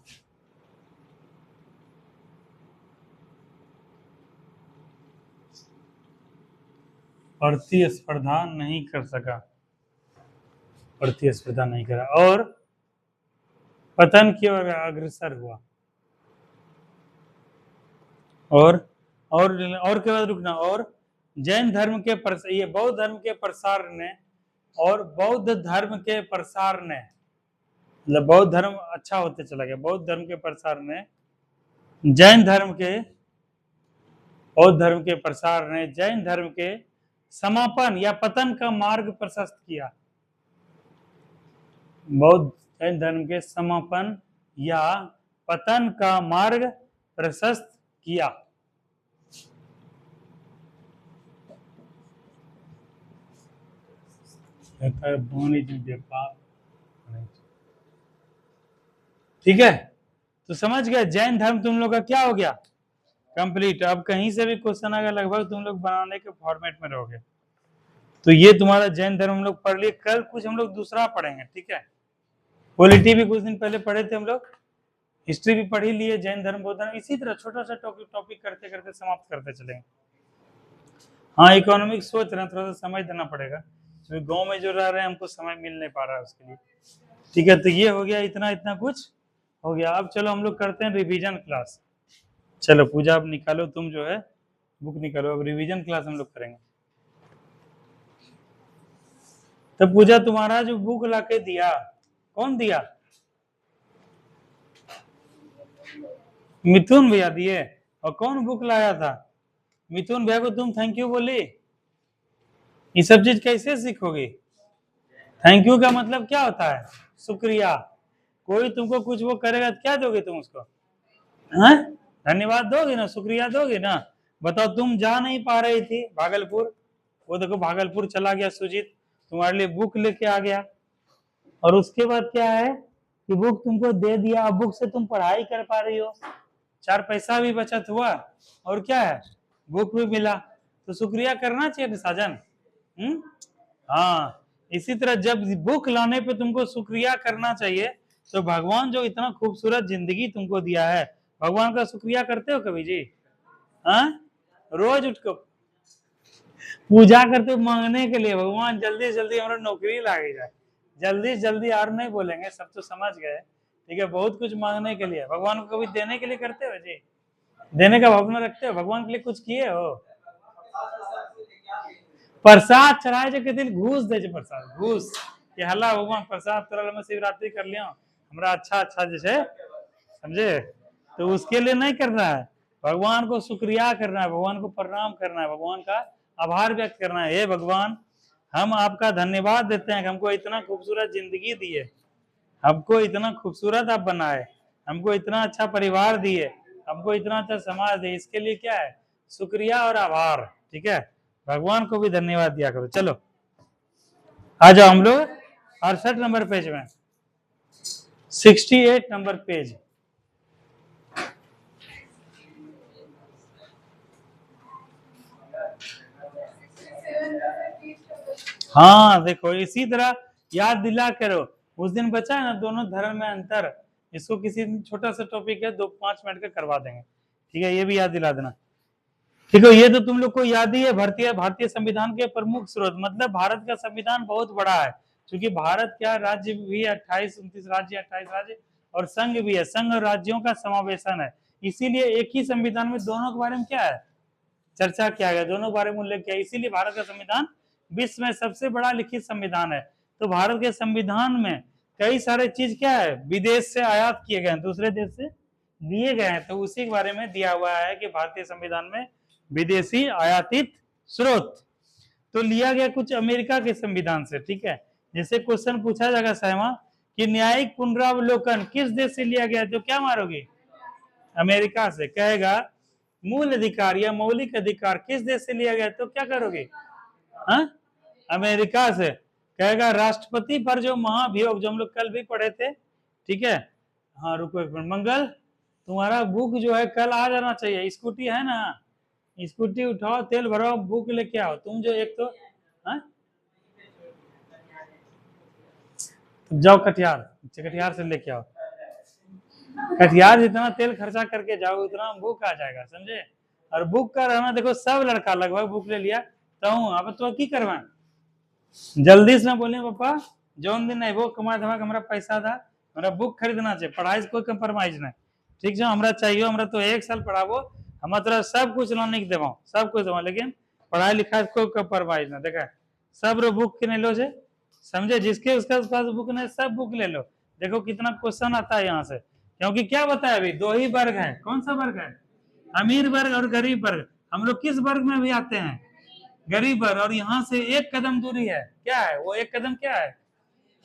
प्रतिस्पर्धा नहीं कर सका, प्रतिस्पर्धा नहीं करा, और पतन की ओर अग्रसर हुआ। और के बाद रुकना, और जैन धर्म के ये बौद्ध धर्म के प्रसार ने, और बौद्ध धर्म के प्रसार ने, मतलब बौद्ध धर्म अच्छा होते चला गया, बौद्ध धर्म के प्रसार ने जैन धर्म के, बौद्ध धर्म के प्रसार ने जैन धर्म के समापन या पतन का मार्ग प्रशस्त किया, बौद्ध जैन धर्म के समापन या पतन का मार्ग प्रशस्त किया। ठीक है, तो समझ गए जैन धर्म तुम लोग का क्या हो गया, कंप्लीट। अब कहीं से भी क्वेश्चन आएगा लगभग तुम लोग बनाने के फॉर्मेट में रहोगे। तो ये तुम्हारा जैन धर्म हम लोग पढ़ लिए। कल कुछ हम लोग दूसरा पढ़ेंगे, ठीक है। पॉलिटी भी कुछ दिन पहले पढ़े थे हम लोग, हिस्ट्री भी पढ़ ही लिए, जैन धर्म बौद्ध धर्म, इसी तरह छोटा सा टॉपिक करते करते समाप्त करते चलेंगे। हाँ, इकोनॉमिक सोच रहे हैं, थोड़ा सा समय देना पड़ेगा, क्योंकि गांव में जो रह रहे हैं हमको समय मिल नहीं पा रहा है उसके लिए। ठीक है, तो ये हो गया, इतना इतना कुछ हो गया। अब चलो हम लोग करते हैं रिवीजन क्लास। चलो पूजा अब निकालो, तुम जो है बुक निकालो, अब रिवीजन क्लास हम लोग करेंगे। तो पूजा तुम्हारा जो बुक लाके दिया, कौन दिया? मिथुन भैया दिए। और कौन बुक लाया था? मिथुन भैया को तुम थैंक यू बोली? ये सब चीज कैसे सीखोगे? थैंक यू का मतलब क्या होता है? शुक्रिया। कोई तुमको कुछ वो करेगा तो क्या दोगे तुम उसको? हैं? धन्यवाद दोगे ना, शुक्रिया दोगे ना। बताओ, तुम जा नहीं पा रही थी भागलपुर, वो देखो भागलपुर चला गया सुजीत, तुम्हारे लिए बुक लेके आ गया, और उसके बाद क्या है कि बुक तुमको दे दिया, अब बुक से तुम पढ़ाई कर पा रही हो, 4 पैसा भी बचत हुआ, और क्या है, बुक भी मिला। तो शुक्रिया करना चाहिए साजन। हाँ, इसी तरह जब बुक लाने पे तुमको शुक्रिया करना चाहिए, तो भगवान जो इतना खूबसूरत जिंदगी तुमको दिया है, भगवान का शुक्रिया करते हो कभी जी? हाँ, रोज उठ कर पूजा करते हो मांगने के लिए, भगवान जल्दी जल्दी हमारा नौकरी लागे जाए, जल्दी जल्दी और नहीं बोलेंगे, सब तो समझ गए, ठीक है। बहुत कुछ मांगने के लिए, भगवान को कभी देने के लिए करते हो जी? देने का भावना रखते हो? भगवान के लिए कुछ किए हो? प्रसाद चढ़ाए जो दिन घूस दे, प्रसाद घूस कि हल्ला भगवान प्रसाद तोरा में शिवरात्रि कर लिया हमरा अच्छा अच्छा जैसे, समझे? तो उसके लिए नहीं करना है, भगवान को शुक्रिया करना है, भगवान को प्रणाम करना है, भगवान का आभार व्यक्त करना है। हे भगवान, हम आपका धन्यवाद देते हैं कि हमको इतना खूबसूरत जिंदगी दी है, हमको इतना खूबसूरत आप बनाए, हमको इतना अच्छा परिवार दिए, हमको इतना अच्छा समाज दिए, इसके लिए क्या है, शुक्रिया और आभार। ठीक है, भगवान को भी धन्यवाद दिया करो। चलो आ जाओ हम लोग 68 नंबर पेज में, 68 नंबर पेज। हाँ देखो, इसी तरह याद दिला करो, उस दिन बचा है ना दोनों धर्म में अंतर, इसको किसी छोटा सा टॉपिक है 2-5 मिनट का करवा देंगे, ठीक है, ये भी याद दिला देना। ठीक है, ये तो तुम लोग को याद ही है, भारतीय संविधान के प्रमुख स्रोत, मतलब भारत का संविधान बहुत बड़ा है, क्योंकि भारत क्या राज्य भी 28-29 राज्य, 28 राज्य, और संघ भी है, संघ और राज्यों का समावेशन है, इसीलिए एक ही संविधान में दोनों के बारे में क्या है, चर्चा किया गया, दोनों के बारे में उल्लेख किया, इसीलिए भारत का संविधान विश्व में सबसे बड़ा लिखित संविधान है। तो भारत के संविधान में कई सारे चीज क्या है, विदेश से आयात किए गए हैं, दूसरे देश से दिए गए हैं, तो उसी के बारे में दिया हुआ है कि भारतीय संविधान में विदेशी आयातित स्रोत तो लिया गया कुछ अमेरिका के संविधान से। ठीक है, जैसे क्वेश्चन पूछा जाएगा सहमा कि न्यायिक पुनरावलोकन किस देश से लिया गया, तो क्या मारोगे, अमेरिका से। कहेगा मूल अधिकार या मौलिक अधिकार किस देश से लिया गया, तो क्या करोगे, हाँ, अमेरिका से। कहेगा राष्ट्रपति पर जो महाभियोग, जो हम लोग कल भी पढ़े थे, ठीक है, हाँ रुको एक मिनट, मंगल तुम्हारा बुक जो है कल आ जाना चाहिए, स्कूटी है ना, स्कूटी उठाओ, तेल भराओ, बुक लेके आओ, तुम जो एक तो, हाँ? तो जाओ कटिहार से लेके आओ, कटिहार जितना तेल खर्चा करके जाओ उतना बुक आ जाएगा, समझे। और बुक का रहना, देखो सब लड़का लगभग बुक ले लिया, तो अब तो की करवा जल्दी से बोले पापा जौन दिन वो कमा धमा हमारा पैसा था, हमारा बुक खरीदना चाहिए, पढ़ाई से कोई कंप्रोमाइज नहीं, ठीक है, हमरा चाहिए, हमरा तो 1 साल पढ़ाबो, हम तरह सब कुछ नहीं देव, सब कुछ देव, लेकिन पढ़ाई लिखाई कोई कंप्रोमाइज ना, देखा सब रो बुक किने लो जे, समझे, जिसके उसका पास बुक नहीं सब बुक ले लो। देखो कितना क्वेश्चन आता है यहाँ से, क्योंकि क्या बताया अभी 2 ही वर्ग है, कौन सा वर्ग है, अमीर वर्ग और गरीब वर्ग, हम लोग किस वर्ग में भी आते हैं, गरीब वर्ग, और यहाँ से 1 कदम दूरी है, क्या है वो 1 कदम, क्या है,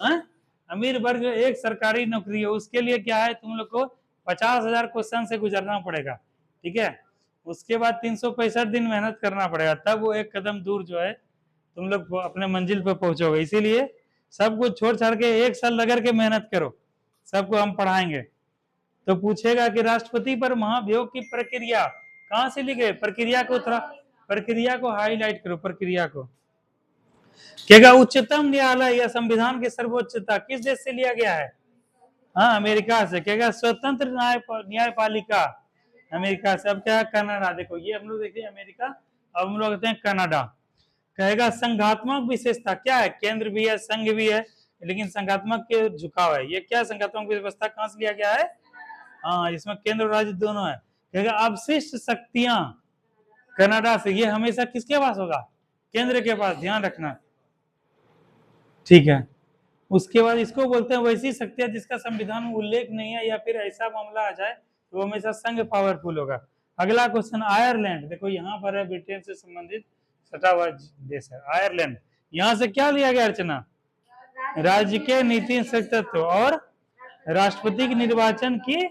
हा? अमीर वर्ग एक सरकारी नौकरी है, उसके लिए क्या है, तुम लोग को 50,000 क्वेश्चन से गुजरना पड़ेगा, ठीक है, उसके बाद 365 दिन मेहनत करना पड़ेगा, तब वो 1 कदम दूर जो है तुम लोग अपने मंजिल पर पहुंचोगे। इसीलिए सब कुछ छोड़ छाड़ के 1 साल लगा के मेहनत करो, सबको हम पढ़ाएंगे, तो पूछेगा कि राष्ट्रपति पर महाभियोग की प्रक्रिया कहां से ली गई, प्रक्रिया को हाईलाइट करो, प्रक्रिया को। कहेगा उच्चतम न्यायालय या संविधान की सर्वोच्चता किस देश से लिया गया है, हाँ अमेरिका से। कहेगा स्वतंत्र न्यायपालिका अमेरिका से। अब क्या है, कनाडा। देखो ये हम लोग देखिए अमेरिका, अब हम लोग कहते हैं कनाडा। कहेगा संघात्मक विशेषता क्या है, केंद्र भी है संघ भी है, लेकिन संघात्मक के झुकाव है। ये क्या संघात्मक व्यवस्था कहां से लिया गया है, हाँ इसमें केंद्र और राज्य दोनों है। कहेगा अवशिष्ट शक्तियां कनाडा से, ये हमेशा किसके पास होगा, केंद्र के पास, ध्यान रखना, ठीक है। उसके बाद इसको बोलते हैं वैसी शक्तियां जिसका संविधान में उल्लेख नहीं है या फिर ऐसा मामला आ जाए तो वो हमेशा संघ पावरफुल होगा। अगला क्वेश्चन आयरलैंड, देखो यहाँ पर है ब्रिटेन से संबंधित सटा हुआ देश है आयरलैंड। यहाँ से क्या लिया गया अर्चना, राज्य के नीति तत्व और राष्ट्रपति के निर्वाचन की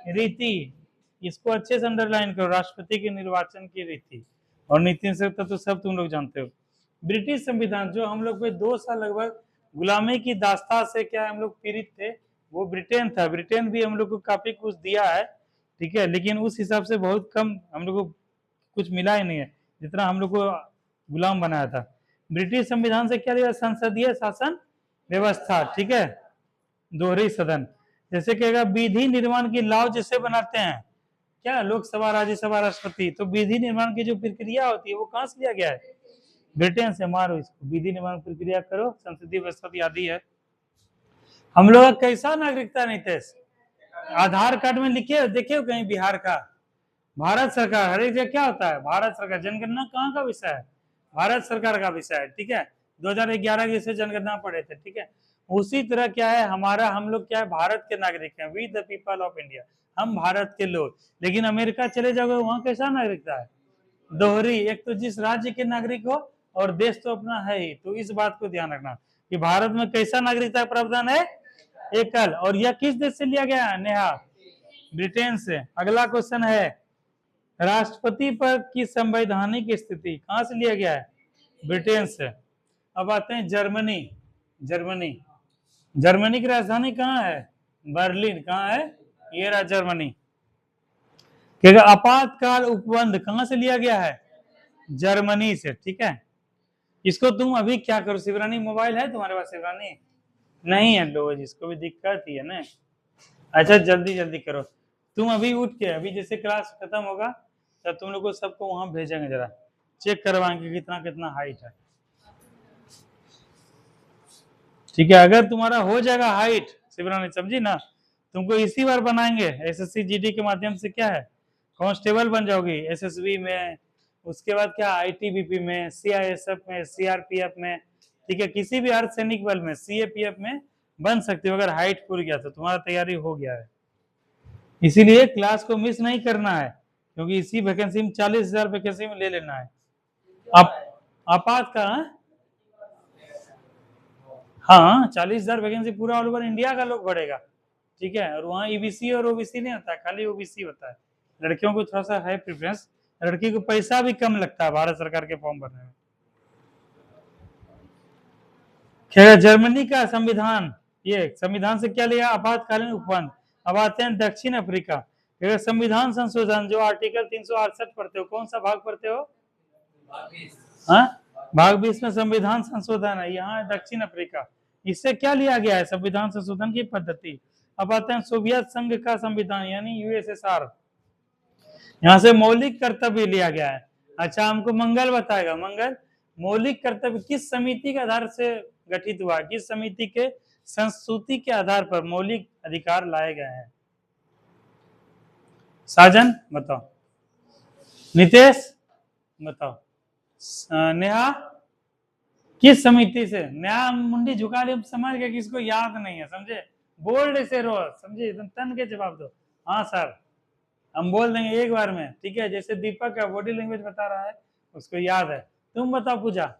रीति। इसको अच्छे से अंडरलाइन करो, राष्ट्रपति के निर्वाचन की रीति और नीति तत्व तो सब तुम लोग जानते हो। ब्रिटिश संविधान जो हम लोग पे 2 साल लगभग गुलामी की दास्तान से क्या हम लोग पीड़ित थे, वो ब्रिटेन था। ब्रिटेन भी हम लोग को काफी कुछ दिया है, ठीक है, लेकिन उस हिसाब से बहुत कम हम लोग को कुछ मिला ही नहीं है जितना हम लोग को गुलाम बनाया था। ब्रिटिश संविधान से क्या दिया, संसदीय शासन व्यवस्था, ठीक है, दोहरी सदन। जैसे कहेगा विधि निर्माण की लॉ जिसे बनाते हैं क्या, लोकसभा राज्यसभा राष्ट्रपति, तो विधि निर्माण की जो प्रक्रिया होती है वो कहां से लिया गया है, ब्रिटेन से। मारो इसको, विधि निर्माण प्रक्रिया करो, संसदीय व्यवस्था आदि है। हम लोग का कैसा नागरिकता नीतीश, आधार कार्ड में लिखे देखे हो कहीं बिहार का, भारत सरकार हर एक जगह क्या होता है, भारत सरकार। जनगणना कहाँ का विषय है, भारत सरकार का विषय है, ठीक है। 2011 के जैसे जनगणना पढ़े थे, ठीक है। उसी तरह क्या है हमारा, हम लोग क्या है भारत के नागरिक हैं, we the people of India, हम भारत के लोग। लेकिन अमेरिका चले जाओगे वहां कैसा नागरिकता है, दोहरी, एक तो जिस राज्य के नागरिक हो और देश तो अपना है ही। तो इस बात को ध्यान रखना कि भारत में कैसा नागरिकता प्रावधान है, एकल। और यह किस देश से लिया गया है नेहा, ब्रिटेन से। अगला क्वेश्चन है राष्ट्रपति पर की संवैधानिक स्थिति कहां से लिया गया है, ब्रिटेन से। अब आते हैं जर्मनी। जर्मनी की राजधानी कहाँ है, बर्लिन। कहाँ है, ये रहा जर्मनी। कहेगा आपातकाल उपबंध कहां से लिया गया है, जर्मनी से, ठीक है। इसको तुम अभी क्या करो, शिवरानी मोबाइल है तुम्हारे पास, शिवरानी नहीं है, लो जिसको भी दिक्कत ही है ना। अच्छा जल्दी जल्दी करो, तुम अभी उठ के, अभी जैसे क्लास खत्म होगा तब तुम लोग को सबको वहां भेजेंगे, जरा चेक करवाएंगे कितना कितना हाइट है, ठीक है। अगर तुम्हारा हो जाएगा हाइट, शिवरानी समझी ना, तुमको इसी बार बनाएंगे एसएससी जीडी के माध्यम से, क्या है कांस्टेबल बन जाओगी एसएसबी में, उसके बाद क्या आईटीबीपी में, सीआईएसएफ में, सीआरपीएफ में, ठीक है, किसी भी अर्धसैनिक बल में, सीएपीएफ में बन सकते हो अगर हाइट पूरी गया तो तुम्हारा तैयारी हो गया है। इसीलिए क्लास को मिस नहीं करना है, क्योंकि इसी वैकेंसी में 40,000 वैकेंसी में ले लेना है। आपात का हाँ 40,000 वैकेंसी पूरा ऑल ओवर इंडिया का लोग भरेगा, ठीक है। और वहाँ ईबीसी और ओबीसी नहीं होता, खाली ओबीसी होता है। लड़कियों को थोड़ा सा है प्रेफरेंस, लड़की को पैसा भी कम लगता है भारत सरकार के फॉर्म भरने में। खैर जर्मनी का संविधान, ये संविधान से क्या लिया, आपातकालीन उपबंध। अब आते हैं दक्षिण अफ्रीका। संविधान संशोधन जो आर्टिकल 368 पढ़ते हो, कौन सा भाग पढ़ते हो, हाँ भाग 20 में संविधान संशोधन है, यहाँ है दक्षिण अफ्रीका। इससे क्या लिया गया है, संविधान संशोधन की पद्धति। अब आते हैं सोवियत संघ का संविधान यानी यूएसएसआर, यहाँ से मौलिक कर्तव्य लिया गया है। अच्छा हमको मंगल बताएगा, मंगल मौलिक कर्तव्य किस समिति के आधार से गठित हुआ, किस समिति के संस्तुति के आधार पर मौलिक अधिकार लाए गए हैं, साजन बताओ, नितेश बताओ, नेहा किस समिति से, नया मुंडी झुका ले, समझ गए किसको याद नहीं है, समझे, बोल्ड से रो, समझे, एकदम तन के जवाब दो, हाँ सर हम बोल देंगे एक बार में, ठीक है। जैसे दीपक का बॉडी लैंग्वेज बता रहा है उसको याद है। तुम बताओ पूजा,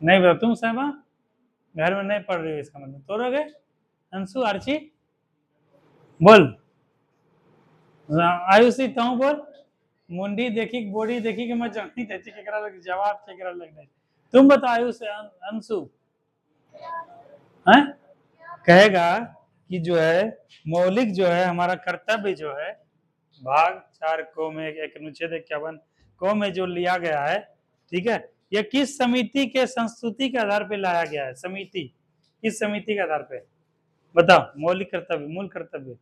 नहीं बताओ, तुम सहमा घर में नहीं पढ़ रही हो इसका मतलब, तोड़ोगे। अंशु आर्ची बोल, आयुषी ताऊ बोल, मुंडी देखी बॉडी देखी कि मैं जानती थी केकरा लग जवाब केकरा लग नहीं। तुम बताओ आयुष, अंशु हैं, कहेगा कि जो है मौलिक जो है हमारा कर्तव्य जो है भाग 4 को में एक अनुच्छेद 51 को में जो लिया गया है, ठीक है, यह किस समिति के संस्तुति के आधार पे लाया गया है? समिति, किस समिति के आधार पे बताओ? मौलिक कर्तव्य, मूल कर्तव्य,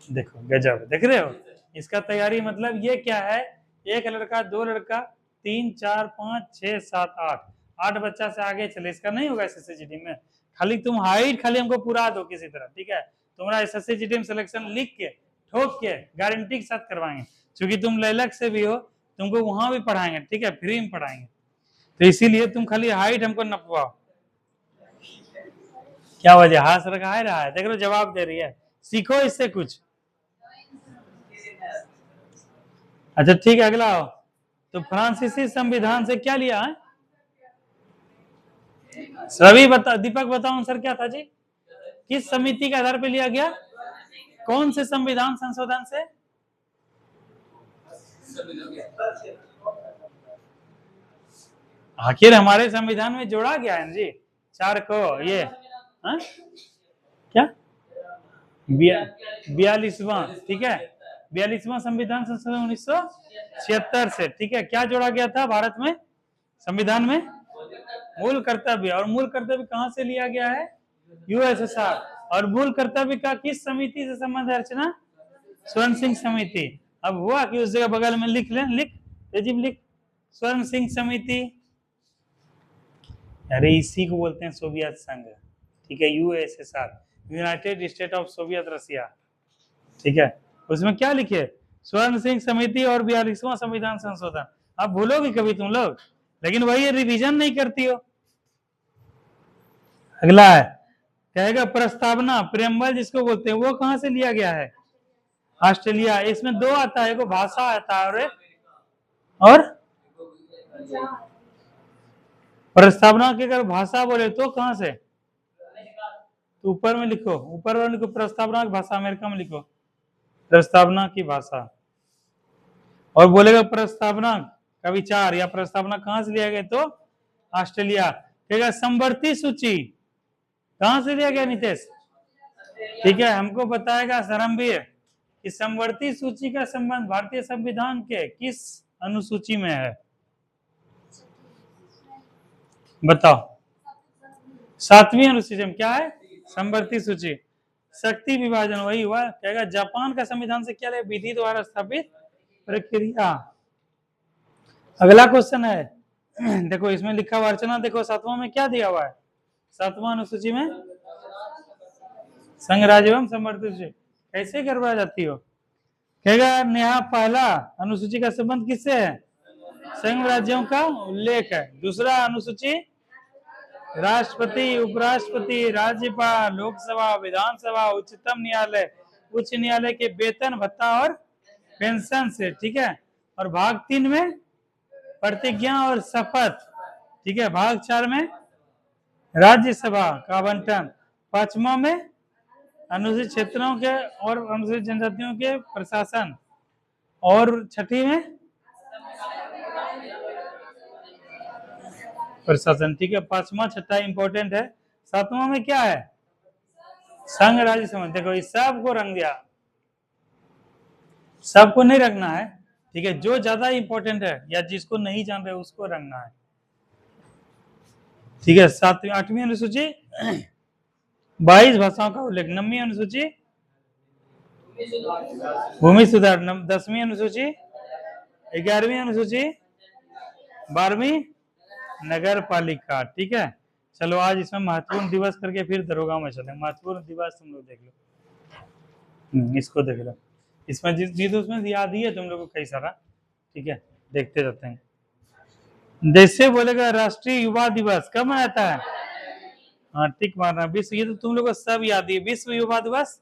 देखो गजब, देख रहे हो? इसका तैयारी मतलब ये क्या है, एक लड़का, दो लड़का, 3 4 5 6 7 8 बच्चा से आगे चले, इसका नहीं होगा एसएससीजीडी में। खाली तुम हाइट खाली हमको पूरा दो किसी तरह, ठीक है, तुम्हारा एसएससीजीडी में सिलेक्शन लिख के ठोक के गारंटी के साथ करवाएंगे, क्योंकि तुम लैलक से भी हो, तुमको वहां भी पढ़ाएंगे, ठीक है, फ्री में पढ़ाएंगे, तो इसीलिए तुम खाली हाइट हमको नपवाओ। क्या वजह, हाथ रखा है रहा है, देख लो जवाब दे रही है, सीखो इससे कुछ। अच्छा ठीक है, अगला आओ। तो फ्रांसीसी संविधान से क्या लिया है? सभी बता, दीपक बताओ आंसर क्या था जी? किस समिति के आधार पर लिया गया? कौन से संविधान संशोधन से? आखिर हमारे संविधान में जोड़ा गया है जी 4 को, ये हा? क्या 42वां, ठीक है, 42वां संविधान संशोधन 1976 से, ठीक है। क्या जोड़ा गया था भारत में संविधान में? मूल कर्तव्य, और मूल कर्तव्य कहां से लिया गया है? यूएसएसआर। और मूल कर्तव्य का किस समिति से संबंध है अर्चना? स्वर्ण सिंह समिति। अब हुआ कि उस जगह बगल में लिख लें, लिख तेजिब लिख, स्वर्ण सिंह समिति, अरे इसी को बोलते हैं सोवियत संघ, ठीक है, USSR, united state of Soviet Russia, ठीक है। उसमें क्या लिखे? स्वर्ण सिंह समिति और 42वां संविधान संशोधन। आप भूलोगे कभी तुम लोग, लेकिन वही रिवीजन नहीं करती हो। अगला है, कहेगा प्रस्तावना, प्रेमबल जिसको बोलते हैं, वो कहां से लिया गया है? ऑस्ट्रेलिया। इसमें 2 आता है, एगो भाषा आता है और प्रस्तावना की अगर भाषा बोले तो कहां से? तो ऊपर में लिखो, ऊपर में लिखो प्रस्तावना की भाषा, अमेरिका में लिखो प्रस्तावना की भाषा। और बोलेगा प्रस्तावना का विचार या प्रस्तावना कहां से लिया गया? तो ऑस्ट्रेलिया। कहेगा समवर्ती सूची कहां से लिया गया नितेश? ठीक है, हमको बताएगा धर्मवीर कि समवर्ती सूची का संबंध भारतीय संविधान के किस अनुसूची में है? बताओ। 7वीं अनुसूची में क्या है? समवर्ती सूची। शक्ति विभाजन वही हुआ। कहेगा जापान का संविधान से क्या ले? विधि द्वारा स्थापित प्रक्रिया। अगला क्वेश्चन है, देखो इसमें लिखा हुआ अर्चना, देखो 7वां में क्या दिया हुआ है? 7वां अनुसूची में संघ राज्य एवं समवर्ती सूची कैसे करवाया जाती हो? कहेगा नेहा पहला अनुसूची का संबंध किससे है? संघ राज्यों का उल्लेख है। दूसरा अनुसूची राष्ट्रपति, उपराष्ट्रपति, राज्यपाल, लोकसभा, विधानसभा, उच्चतम न्यायालय, उच्च न्यायालय के वेतन, भत्ता और पेंशन से, ठीक है। और भाग 3 में प्रतिज्ञा और शपथ, ठीक है। भाग 4 में राज्यसभा का आवंटन, 5वां में अनुसूचित क्षेत्रों के और अनुसूचित जनजातियों के प्रशासन, और 6ठी में प्रशासन, ठीक है। 5वां 6ठा इंपॉर्टेंट है। 7वां में क्या है? संघ राज्य संबंध। देखो इस सब को रंग दिया, सबको नहीं रखना है, ठीक है, जो ज्यादा इंपॉर्टेंट है या जिसको नहीं जान रहे उसको रंगना है, ठीक है। 7वीं 8वीं अनुसूची 22 भाषाओं का उल्लेख। 9वीं अनुसूची भूमि सुधार। 10वीं अनुसूची, 11वीं अनुसूची, 12वीं नगर पालिका, ठीक है। चलो आज इसमें महत्वपूर्ण दिवस करके फिर दरोगा में चले। महत्वपूर्ण दिवस तुम लोग देख लो, इसको देख लो, इसमें जिस उसमें याद ही है तुम लोग को कई सारा, ठीक है, देखते रहते हैं। जैसे बोलेगा राष्ट्रीय युवा दिवस कब मनाता है? हाँ टिक मारना। विश्व, ये तो तुम लोग को सब याद है। विश्व युवा दिवस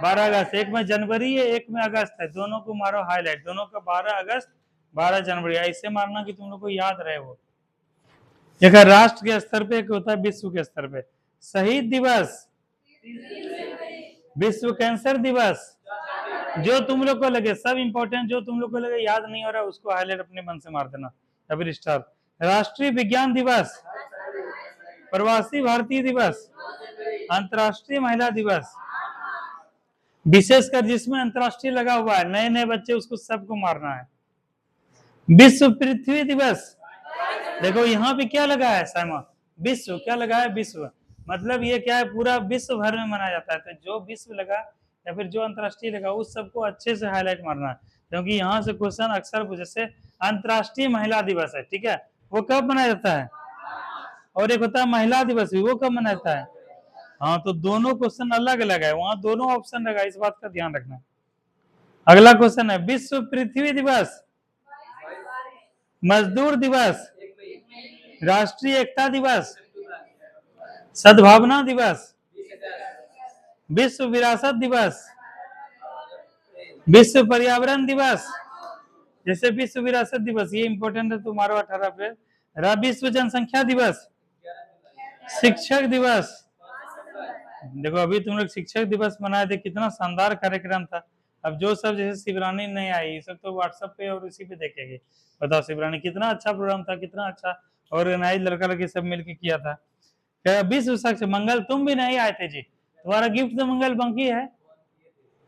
12 अगस्त। एक में जनवरी है, एक में अगस्त है, दोनों को मारो हाईलाइट, दोनों का 12 अगस्त 12 जनवरी, ऐसे मारना कि तुम लोग को याद रहे वो। एक राष्ट्र के स्तर पे, एक होता है विश्व के स्तर पे। शहीद दिवस, विश्व कैंसर दिवस, जो तुम लोग को लगे सब इंपॉर्टेंट, जो तुम लोग को लगे याद नहीं हो रहा उसको हाईलाइट अपने मन से मार देना या फिर स्टार। राष्ट्रीय विज्ञान दिवस, प्रवासी भारतीय दिवस, अंतर्राष्ट्रीय महिला दिवस, विशेषकर जिसमें अंतर्राष्ट्रीय लगा हुआ है, नए नए बच्चे उसको सबको मारना है। विश्व पृथ्वी दिवस, देखो यहाँ पे क्या लगा है साइमा, विश्व क्या लगा है, विश्व मतलब ये क्या है, पूरा विश्व भर में मनाया जाता है। तो जो विश्व लगा या फिर जो अंतर्राष्ट्रीय लगा उस सबको अच्छे से हाईलाइट मारना है, क्योंकि यहाँ से क्वेश्चन अक्सर पूछे। जैसे अंतर्राष्ट्रीय महिला दिवस है, ठीक है, वो कब मनाया जाता है, और एक होता है महिला दिवस भी, वो कब मनाया जाता है। हाँ, तो दोनों क्वेश्चन अलग अलग है, वहां दोनों ऑप्शन लगा, इस बात का ध्यान रखना। अगला क्वेश्चन है विश्व पृथ्वी दिवस, मजदूर दिवस, राष्ट्रीय एकता दिवस, सद्भावना दिवस, विश्व विरासत दिवस, विश्व पर्यावरण दिवस। जैसे विश्व विरासत दिवस ये इंपॉर्टेंट है तुम्हारा 18 अप्रैल। विश्व जनसंख्या दिवस, शिक्षक दिवस, देखो अभी तुम लोग शिक्षक दिवस मनाए थे, कितना शानदार कार्यक्रम था। अब जो सब जैसे शिवरानी नहीं आई, ये सब तो व्हाट्सएप पे और उसी पे देखेंगे। बताओ शिवरानी कितना अच्छा प्रोग्राम था, कितना अच्छा ऑर्गेनाइज लड़का लड़की सब मिलके किया था। क्या विश्व साक्षर मंगल, तुम भी नहीं आए थे जी, तुम्हारा गिफ्ट तो मंगल बाकी है।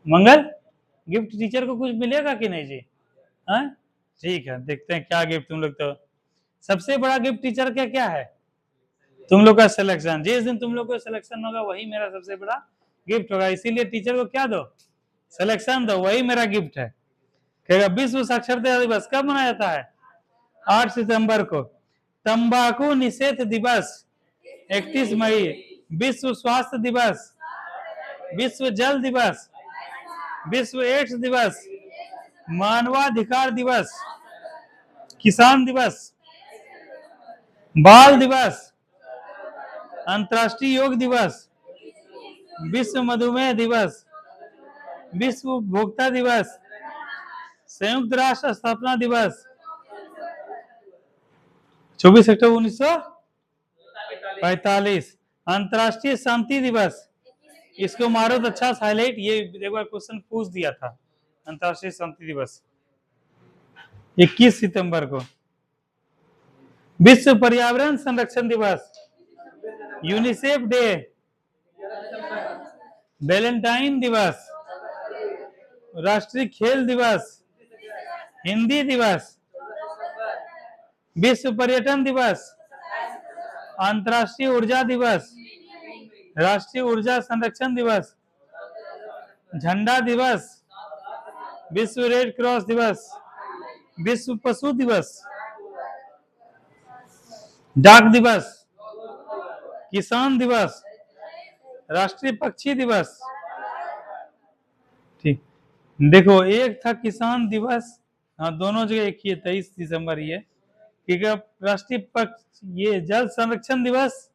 मंगल गिफ्ट टीचर को कुछ मिलेगा कि नहीं जी, हाँ ठीक है, देखते हैं क्या गिफ्ट तुम लोग। तो सबसे बड़ा गिफ्ट टीचर का क्या है, तुम लोग का सिलेक्शन। जिस दिन तुम लोग को सिलेक्शन होगा वही मेरा सबसे बड़ा गिफ्ट होगा, इसीलिए टीचर को क्या दो, सिलेक्शन दो, वही मेरा गिफ्ट है। कहेगा विश्व साक्षरता दिवस कब मनाया जाता है, 8 सितंबर को। तंबाकू निषेध दिवस 31 मई। विश्व स्वास्थ्य दिवस, विश्व जल दिवस, विश्व एड्स दिवस, मानवाधिकार दिवस, किसान दिवस, बाल दिवस, अंतर्राष्ट्रीय योग दिवस, विश्व मधुमेह दिवस, विश्व उपभोक्ता दिवस, संयुक्त राष्ट्र स्थापना दिवस 24 अक्टूबर 1945, अंतर्राष्ट्रीय शांति दिवस, इसको मारो तो अच्छा हाईलाइट, ये एक बार क्वेश्चन पूछ दिया था। अंतर्राष्ट्रीय शांति दिवस 21 सितंबर को। विश्व पर्यावरण संरक्षण दिवस, यूनिसेफ डे, वैलेंटाइन दिवस, राष्ट्रीय खेल दिवस, हिंदी दिवस, विश्व पर्यटन दिवस, अंतर्राष्ट्रीय ऊर्जा दिवस, राष्ट्रीय ऊर्जा संरक्षण दिवस, झंडा दिवस, विश्व रेड क्रॉस दिवस, विश्व पशु दिवस, डाक दिवस, किसान दिवस, राष्ट्रीय पक्षी दिवस। ठीक, देखो एक था किसान दिवस, हाँ दोनों जगह एक ही है, 23 दिसंबर ये। ठीक है, राष्ट्रीय पक्ष ये जल संरक्षण दिवस,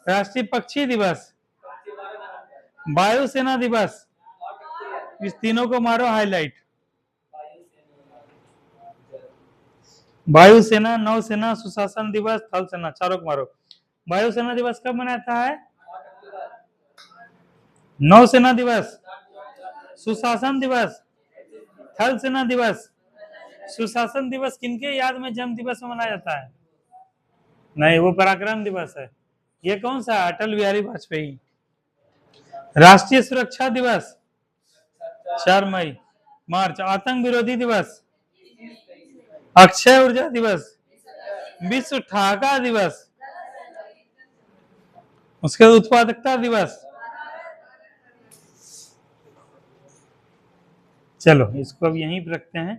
राष्ट्रीय पक्षी दिवस, वायुसेना दिवस, इस तीनों को मारो हाईलाइट। वायुसेना, नौसेना, सुशासन दिवस, थल सेना, चारों को मारो। वायुसेना दिवस कब मनाता है, नौसेना दिवस, सुशासन दिवस, थल सेना दिवस। सुशासन दिवस किनके याद में जन्म दिवस में मनाया जाता है, नहीं वो पराक्रम दिवस है। ये कौन सा, अटल बिहारी वाजपेयी। राष्ट्रीय सुरक्षा दिवस 4 मई मार्च। आतंक विरोधी दिवस, अक्षय ऊर्जा दिवस, विश्व ठहाका दिवस, उसके बाद उत्पादकता दिवस। चलो इसको अब यहीं पर रखते हैं,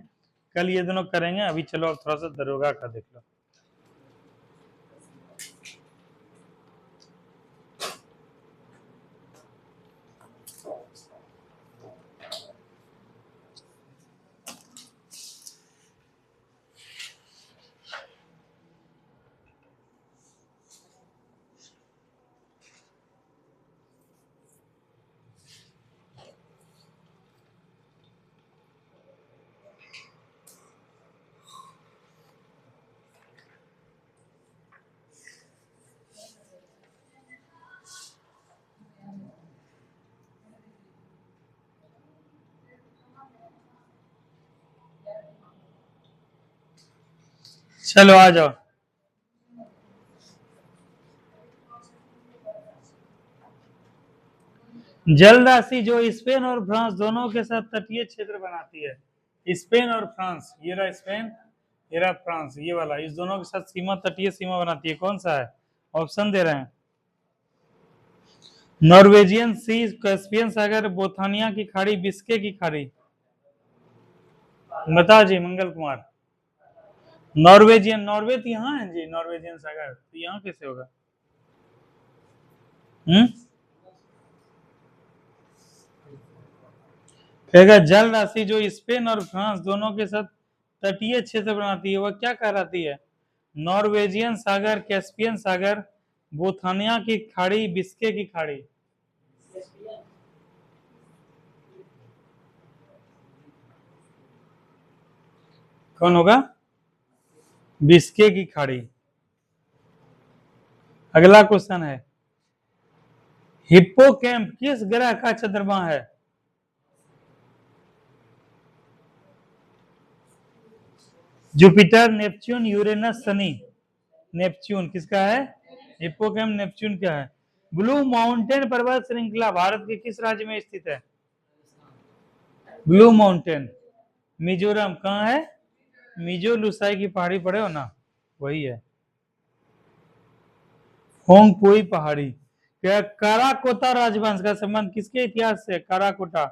कल ये दोनों करेंगे। अभी चलो अब थोड़ा सा दरोगा का देख लो। चलो आ जाओ। जल राशि जो स्पेन और फ्रांस दोनों के साथ तटीय क्षेत्र बनाती है। स्पेन और फ्रांस, ये रहा स्पेन, ये रहा फ्रांस, ये वाला, इस दोनों के साथ सीमा, तटीय सीमा बनाती है। कौन सा है? ऑप्शन दे रहे हैं। नॉर्वेजियन सी, कैस्पियन सागर, बोथानिया की खाड़ी, बिस्के की खाड़ी। बता जी मंगल कुमार। नॉर्वेजियन, नॉर्वे तो यहाँ है जी, नॉर्वेजियन सागर तो यहाँ कैसे होगा? कहेगा जल राशि जो स्पेन और फ्रांस दोनों के साथ तटीय क्षेत्र बनाती है वह क्या कहलाती है? नॉर्वेजियन सागर, कैस्पियन सागर, बोथानिया की खाड़ी, बिस्के की खाड़ी। कौन होगा? बिस्के की खाड़ी। अगला क्वेश्चन है, हिप्पोकैम्प किस ग्रह का चंद्रमा है? Jupiter, Neptune, Uranus, Shani. Neptune किसका है? हिप्पोकैम्प नेपच्यून का है। ब्लू माउंटेन पर्वत श्रृंखला भारत के किस राज्य में स्थित है? ब्लू माउंटेन मिजोरम, कहाँ है? मिजो लुसाई की पहाड़ी पड़े हो ना, वही है। होंगपुई पहाड़ी। क्या काराकोटा राजवंश का संबंध किसके इतिहास से? काराकोटा।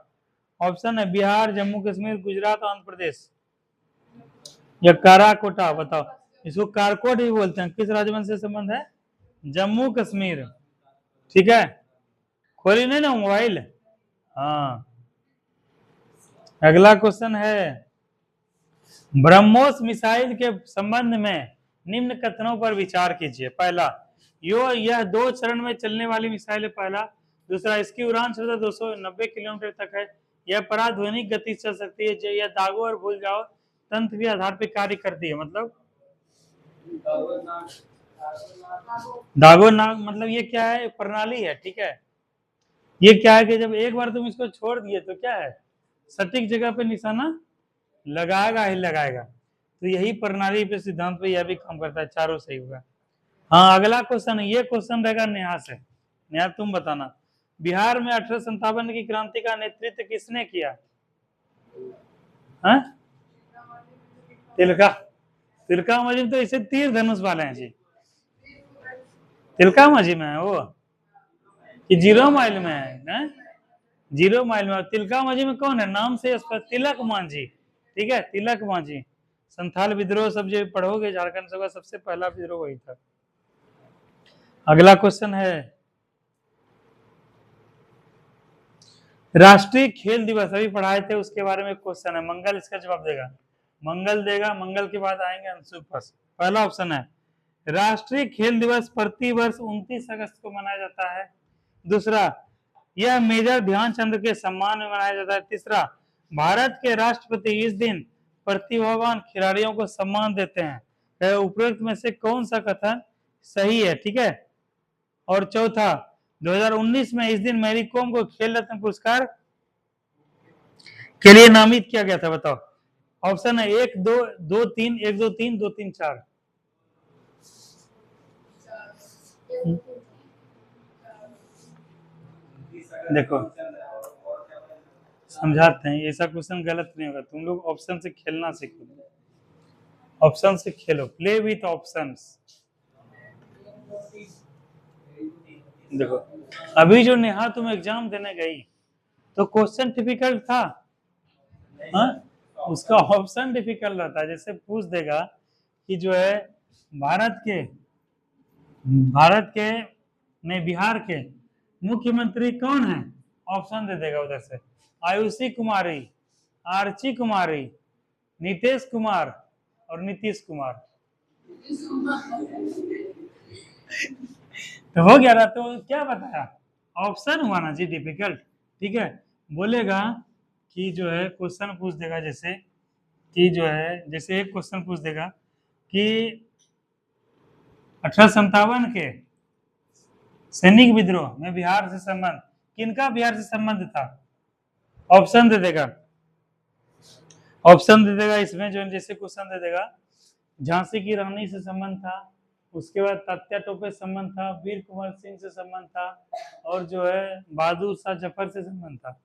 ऑप्शन है बिहार, जम्मू कश्मीर, गुजरात, आंध्र प्रदेश। या काराकोटा, बताओ। इसको कारकोट भी बोलते हैं। किस राजवंश से संबंध है? जम्मू कश्मीर। ठीक है, खोली नहीं ना मोबाइल? हाँ। अगला क्वेश्चन है, ब्रह्मोस मिसाइल के संबंध में निम्न कथनों पर विचार कीजिए। पहला, यह 2 चरण में चलने वाली मिसाइल है, पहला। दूसरा, इसकी उड़ान क्षमता 290 किलोमीटर तक है। यह पराध्वनिक गति से चल सकती है। यह दागो और भूल जाओ तंत्र के आधार पर कार्य करती है। मतलब दागो नाग मतलब ये क्या है? प्रणाली है। ठीक है, ये क्या है कि जब एक बार तुम इसको छोड़ दिए तो क्या है, सटीक जगह पे निशाना लगाएगा ही लगाएगा। तो यही प्रणाली पे, सिद्धांत पे यह भी काम करता है। चारों सही होगा। हाँ, अगला क्वेश्चन है, ये क्वेश्चन रहेगा नेहा से। नेहा तुम बताना, बिहार में 1857 की क्रांति का नेतृत्व किसने किया? हाँ? तिलका। तिलका मांझी तो इसे तीर धनुष वाले हैं जी। तिलका मांझी में है वो कि 0 माइल में है? 0 माइल में। तिलका मांझी में कौन है? नाम से तिलक मांझी। ठीक है, तिलक मांझी। संथाल विद्रोह सब जो पढ़ोगे झारखंड सभा, सबसे पहला विद्रोह वही था। अगला क्वेश्चन है, राष्ट्रीय खेल दिवस अभी पढ़ाए थे, उसके बारे में क्वेश्चन है। मंगल इसका जवाब देगा। मंगल देगा, मंगल के बाद आएंगे अंशु। पहला ऑप्शन है, राष्ट्रीय खेल दिवस प्रति वर्ष 29 अगस्त को मनाया जाता है। दूसरा, यह मेजर ध्यानचंद के सम्मान में मनाया जाता है। तीसरा, भारत के राष्ट्रपति इस दिन प्रतिभावान खिलाड़ियों को सम्मान देते हैं। उपरोक्त में से कौन सा कथन सही है? ठीक है। और चौथा, 2019 में इस दिन मैरी कॉम को खेल रत्न पुरस्कार के लिए नामित किया गया था। बताओ। ऑप्शन है 1 2 2 3, 1 2 3, 2 3 4। देखो समझाते हैं, ऐसा क्वेश्चन गलत नहीं होगा। तुम लोग ऑप्शन से खेलना सीखो, ऑप्शन से खेलो, प्ले विथ ऑप्शंस। देखो, अभी जो नेहा तुम एग्जाम देने गई तो क्वेश्चन डिफिकल्ट था। हाँ, उसका ऑप्शन डिफिकल्ट रहता है। जैसे पूछ देगा कि जो है भारत के नहीं, बिहार के मुख्यमंत्री कौन है, ऑप्शन दे देगा उधर से। आयुषी कुमारी, आर्ची कुमारी, नीतीश कुमार और नीतीश कुमार। तो हो गया ना। तो क्या बताया, ऑप्शन हुआ ना जी डिफिकल्ट। ठीक है, बोलेगा कि जो है क्वेश्चन पूछ देगा, जैसे कि जो है जैसे एक क्वेश्चन पूछ देगा कि 1857 के सैनिक विद्रोह में बिहार से संबंध, किनका बिहार से संबंध था? ऑप्शन दे देगा, ऑप्शन दे देगा इसमें जो जैसे क्वेश्चन दे देगा, झांसी की रानी से संबंध था, उसके बाद तात्या टोपे से संबंध था, वीर कुंवर सिंह से संबंध था, और जो है बहादुर शाह जफर से संबंध था।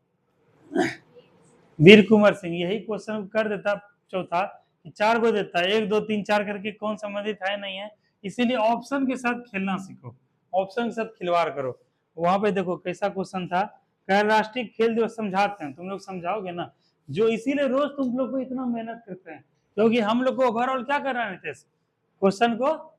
वीर कुंवर सिंह, यही क्वेश्चन कर देता चौथा कि 4 को देता है, 1 2 3 4 करके कौन संबंधित है नहीं है, इसीलिए ऑप्शन के साथ खेलना सीखो, ऑप्शन के साथ खिलवाड़ करो। वहां पे देखो कैसा क्वेश्चन था, राष्ट्रीय खेल दिवस समझाते हैं, तुम लोग समझाओगे ना, जो इसीलिए रोज तुम लोग को इतना मेहनत करते हैं, क्योंकि हम लोग को ओवरऑल क्या कर रहा है नीतीश, क्वेश्चन को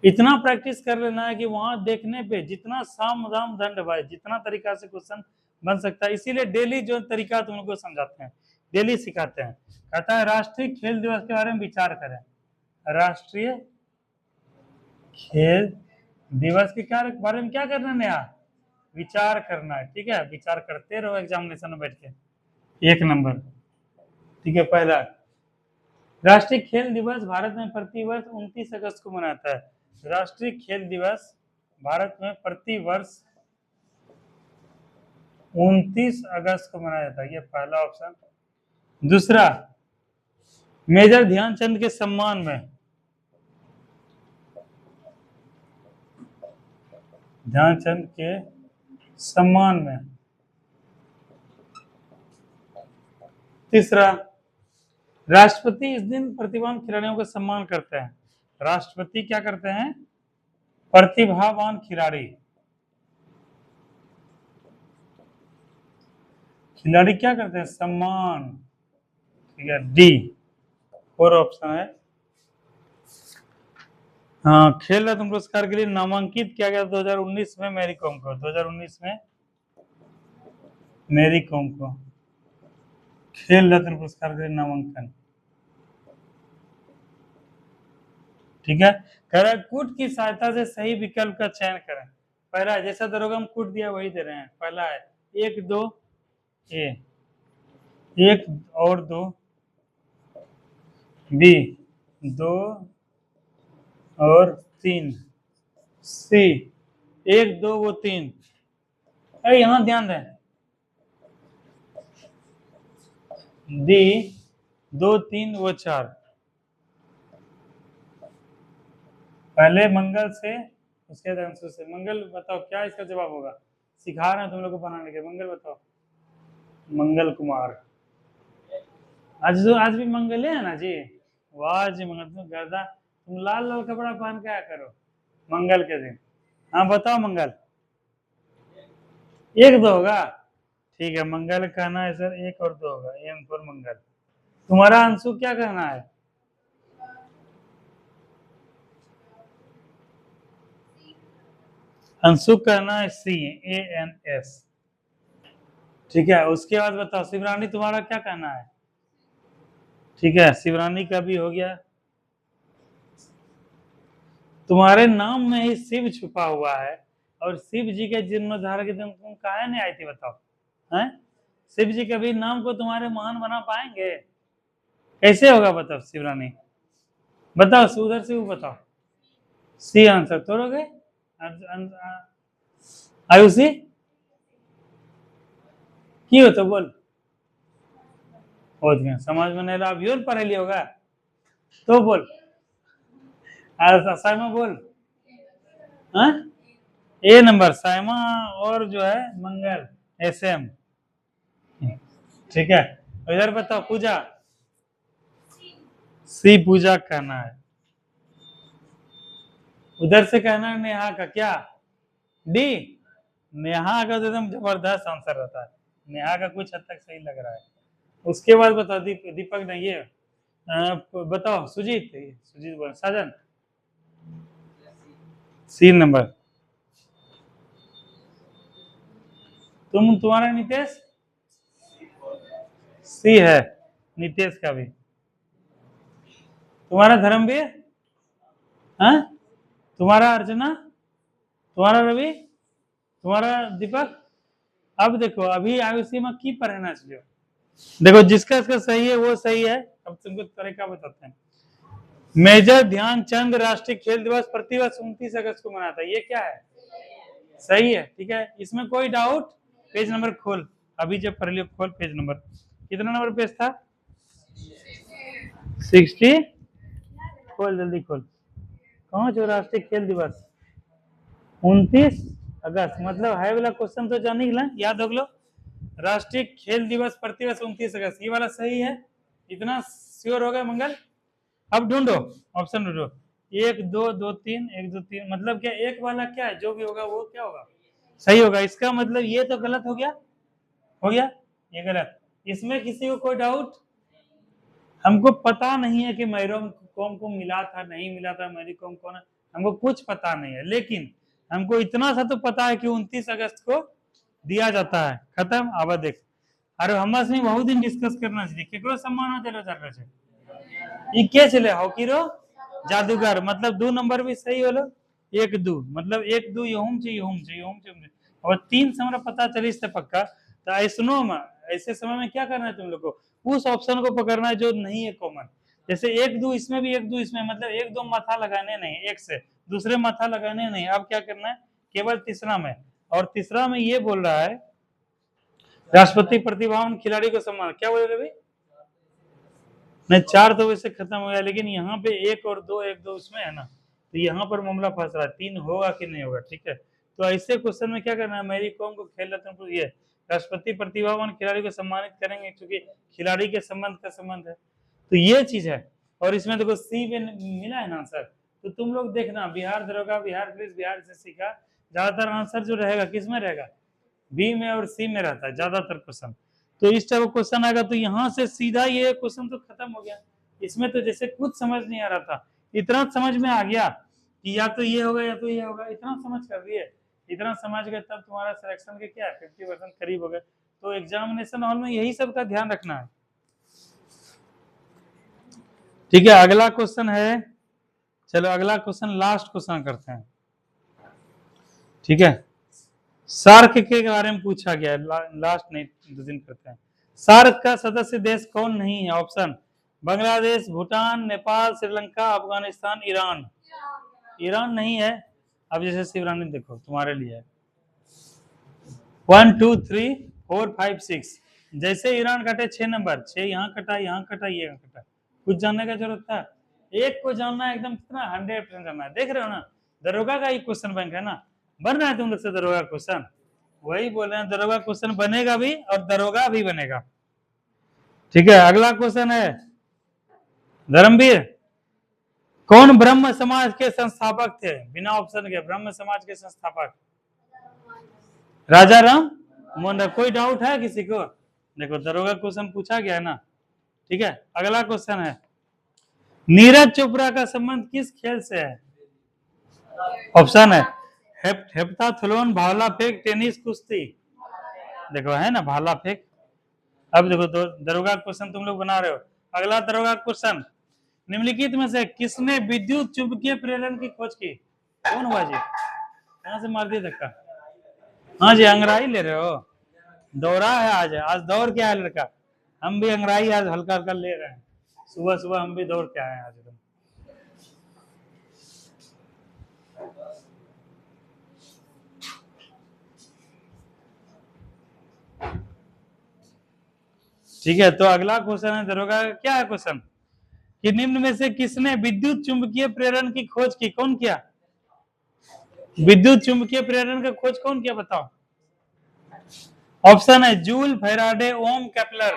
इतना प्रैक्टिस कर लेना है कि वहां देखने पे जितना साम दाम दंड भाई, जितना तरीका से क्वेश्चन बन सकता है, इसीलिए डेली जो तरीका तुम लोग को समझाते हैं, डेली सिखाते हैं। कहता है राष्ट्रीय खेल दिवस के बारे में विचार करें, राष्ट्रीय खेल दिवस के बारे में क्या करना है नया, विचार करना है, ठीक है, विचार करते रहो एग्जामिनेशन में बैठ के। 1 नंबर, ठीक है। पहला, राष्ट्रीय खेल दिवस भारत में प्रतिवर्ष 29 अगस्त को मनाता है, राष्ट्रीय खेल दिवस भारत में प्रतिवर्ष 29 अगस्त को मनाया जाता है, ये पहला ऑप्शन। दूसरा, मेजर ध्यानचंद के सम्मान में, ध्यानचंद के सम्मान में। तीसरा, राष्ट्रपति इस दिन प्रतिभावान खिलाड़ियों का सम्मान करते हैं, राष्ट्रपति क्या करते हैं, प्रतिभावान खिलाड़ी, खिलाड़ी क्या करते हैं, सम्मान, ठीक है, डी 4 ऑप्शन है। हाँ, खेल रत्न पुरस्कार के लिए नामांकित किया गया 2019 में मैरी कॉम को, 2019 में मैरी कॉम को खेल रत्न पुरस्कार के लिए नामांकन, ठीक है। कह रहा है कूट की सहायता से सही विकल्प का चयन करें, पहला है जैसा दरोगा हम कूट दिया वही दे रहे हैं, पहला है 1 2 ए, 1 और 2 बी, 2 और 3 सी, 1 2 वो 3, अरे यहां ध्यान दें, डी 2 3 वो 4, पहले मंगल से उसके बाद अंशु से। मंगल बताओ क्या इसका जवाब होगा, सिखा रहे हैं तुम लोग को बनाने के, मंगल बताओ, मंगल कुमार, आज भी मंगल है ना जी, वाह जी मंगल, तुम गर्दा, तुम लाल लाल कपड़ा पहन के आया करो मंगल के दिन। हाँ बताओ मंगल, 1 2 होगा, ठीक है, मंगल कहना है सर 1 और 2 होगा, एम फॉर मंगल। तुम्हारा अंशु क्या कहना है, अंशु कहना है सी, ANS, ठीक है। उसके बाद बताओ शिवरानी तुम्हारा क्या कहना है, ठीक है, शिवरानी का भी हो गया। तुम्हारे नाम में ही शिव छुपा हुआ है, और शिव जी के जीर्णोद्धार के दिन तुम काहे नहीं आई थी बताओ, हैं? शिव जी कभी नाम को तुम्हारे महान बना पाएंगे, कैसे होगा बताओ शिवरानी, बताओ उधर से वो बताओ, सी आंसर तोड़ोगे, आयुषी की हो तो बोल, समझ में नहीं ला, अभी और पढ़े लिया होगा तो बोल, साइमा बोल, हाँ? ए नंबर साइमा और जो है मंगल SM, ठीक है। इधर बताओ पूजा, सी पूजा कहना है, उधर से कहना है नेहा का क्या, डी, नेहा का तो एकदम जबरदस्त आंसर रहता है, नेहा का कुछ हद तक सही लग रहा है। उसके बाद बताओ दीपक नहीं, ये बताओ सुजीत, सुजीत बोल, साजन, सी नंबर, तुम्हारा नितेश, सी है नितेश का भी, तुम्हारा धर्मवीर, हाँ? तुम्हारा अर्चना, तुम्हारा रवि, तुम्हारा दीपक। अब देखो अभी आयुषी में की पढ़ना चाहिए, देखो जिसका इसका सही है वो सही है। अब तुमको तरीका बताते हैं, मेजर ध्यानचंद राष्ट्रीय खेल दिवस प्रतिवर्ष 29 अगस्त को मनाता है, ये क्या है, सही है, ठीक है, इसमें कोई डाउट। पेज नंबर खोल, अभी जब पढ़ लियो खोल पेज नंबर, कितना नंबर पेज था, 60, खोल जल्दी खोल, कहाँ जो राष्ट्रीय खेल दिवस 29 अगस्त, मतलब है वाला क्वेश्चन तो जानी ला, याद हो गलो। राष्ट्रीय खेल दिवस प्रतिवर्ष 29 अगस्त, ये वाला सही है, इतना श्योर हो गया मंगल। अब ढूंढो, ऑप्शन ढूंढो, 1 2 2 3 1 2 3, मतलब क्या एक वाला क्या है, जो भी होगा वो क्या होगा, सही होगा। इसका मतलब ये तो गलत हो गया, हो गया ये गलत। इसमें किसी को कोई डाउट? हमको पता नहीं है कि मैरोम कॉम को मिला था नहीं मिला था, मैरी कॉम को ना, हमको कुछ पता नहीं है, लेकिन हमको इतना सा तो पता है कि 29 अगस्त को दिया जाता है। खत्म। अब देख, अरे हमरा से बहुत दिन डिस्कस करना चाहिए, केकरो सम्मान चलो चल रहा है। ये क्या चले हॉकी रो जादूगर, मतलब 2 नंबर भी सही होलो, 1 2, मतलब 1 2 यहूं चाहिए, यहूं चाहिए, यहूं चाहिए, और 3 से हमरा पता चली से पक्का। तो ऐसनो में ऐसे समय में क्या करना है तुम लोग को, उस ऑप्शन को पकड़ना है जो नहीं है कॉमन। जैसे 1 2 इसमें भी 1 2 इसमें, मतलब 1 2 माथा लगाने नहीं, एक से दूसरे माथा लगाने नहीं। अब क्या करना है, केवल तीसरा में, और तीसरा में ये बोल रहा है राष्ट्रपति प्रतिभावान खिलाड़ी को सम्मान, क्या बोले रवि? नहीं 4 तो वैसे खत्म हो गया, लेकिन यहाँ पे 1 और 2 1 2 उसमें है ना, तो यहाँ पर मामला फंस रहा है, 3 होगा कि नहीं होगा। ठीक है, तो ऐसे क्वेश्चन में क्या करना है, मैरी कॉम को खेल रत्न को ये राष्ट्रपति प्रतिभावान खिलाड़ी को सम्मानित करेंगे, क्योंकि खिलाड़ी के संबंध का संबंध है, तो ये चीज है। और इसमें देखो सी में मिला है ना आंसर, तो तुम लोग देखना, बिहार दरोगा, बिहार पुलिस, बिहार एसएससी का ज्यादातर आंसर जो रहेगा किस में रहेगा, बी में और सी में रहता है ज्यादातर क्वेश्चन। तो इस टाइप का क्वेश्चन आएगा, तो यहाँ से सीधा ये क्वेश्चन तो खत्म हो गया। इसमें तो जैसे कुछ समझ नहीं आ रहा था, इतना समझ में आ गया कि या तो ये होगा या तो ये होगा, इतना समझ कर दिए, इतना समझ गए, तब तुम्हारा सिलेक्शन के क्या 50% करीब हो गए। तो एग्जामिनेशन हॉल में यही सब का ध्यान रखना है। ठीक है, अगला क्वेश्चन है, चलो अगला क्वेश्चन लास्ट क्वेश्चन करते हैं। ठीक है, सार्क के बारे में पूछा गया है, लास्ट नहीं 2 दिन करते हैं। सार्क का सदस्य देश कौन नहीं है? Option Bangladesh, Bhutan, Nepal, Sri Lanka, Afghanistan, Iran. Iran नहीं है। अब जैसे शिवरानी देखो तुम्हारे लिए 1 2 3 4 5 6, जैसे ईरान कटे 6 नंबर, 6 यहाँ कटा, यहाँ कटा, ये कटा, कुछ जानने का जरूरत था? एक को जानना है एकदम, कितना 100% जानना है। देख रहे हो ना, दरोगा का ही क्वेश्चन बैंक है ना, बन रहा है तुम लोग से दरोगा क्वेश्चन, वही बोल रहे हैं, दरोगा क्वेश्चन बनेगा भी और दरोगा भी बनेगा। ठीक है, अगला क्वेश्चन है, धर्मवीर कौन ब्रह्म समाज के संस्थापक थे? बिना ऑप्शन के ब्रह्म समाज के संस्थापक राजा राम मोहन राय। कोई डाउट है किसी को? देखो दरोगा क्वेश्चन पूछा गया है ना। ठीक है, अगला क्वेश्चन है, नीरज चोपड़ा का संबंध किस खेल से है? ऑप्शन है हेप्टाथलॉन, भाला फेंक, टेनिस, कुश्ती। देखो है ना भाला फेंक। अब देखो दरोगा क्वेश्चन तुम लोग बना रहे हो। अगला दरोगा क्वेश्चन, निम्नलिखित में से किसने विद्युत चुंबकीय प्रेरण की खोज की? कौन हुआ जी? कहां से मार दिया धक्का? हाँ जी, अंग्राई ले रहे हो? दौरा है आज दौड़ के आया लड़का। हम भी अंग्राई आज हल्का हल्का ले रहे हैं, सुबह सुबह हम भी दौड़ के आए हैं आज। ठीक है, तो अगला क्वेश्चन है दरोगा, क्या है क्वेश्चन कि निम्न में से किसने विद्युत चुंबकीय प्रेरण की खोज की? कौन किया? विद्युत चुंबकीय प्रेरण का खोज कौन किया बताओ? ऑप्शन है जूल, फैराडे, ओम, केपलर।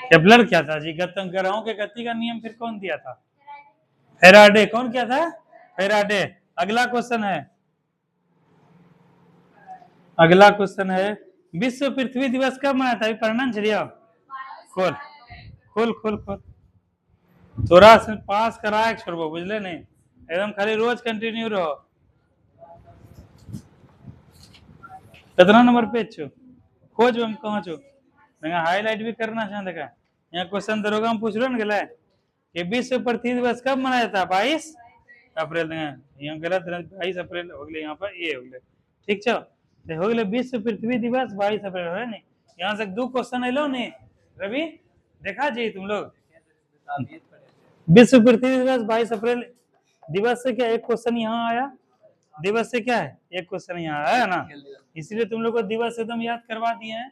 केपलर क्या था जी? ग्रहों के गति का नियम फिर कौन दिया था? फैराडे। कौन किया था? फैराडे। अगला क्वेश्चन है, अगला क्वेश्चन है, विश्व पृथ्वी दिवस कब मनाया था? पढ़ना चाहिए। खोल खोल खोल खोल, थोड़ा से पास कराए छोड़बो, बुझले नहीं, एकदम खाली रोज कंटिन्यू रहो। कितना नंबर पे छो? खोज हम कहाँ छो? मैं हाईलाइट भी करना चाहते देखा, यहाँ क्वेश्चन दरोगा में पूछ लो ना गला कि विश्व पृथ्वी दिवस कब मनाया था? 22 अप्रैल। यहाँ गलत 22 अप्रैल हो गए, यहाँ पर ये हो गए। ठीक छो, हो गए विश्व पृथ्वी दिवस 22 अप्रैल है नहीं। यहाँ से 2 क्वेश्चन अलो नहीं रवि, देखा जी तुम लोग? विश्व पृथ्वी दिवस 22 अप्रैल दिवस से क्या एक क्वेश्चन यहाँ आया, दिवस से क्या है एक क्वेश्चन यहाँ आया ना, इसलिए तुम लोग को दिवस एकदम याद करवा दिए हैं।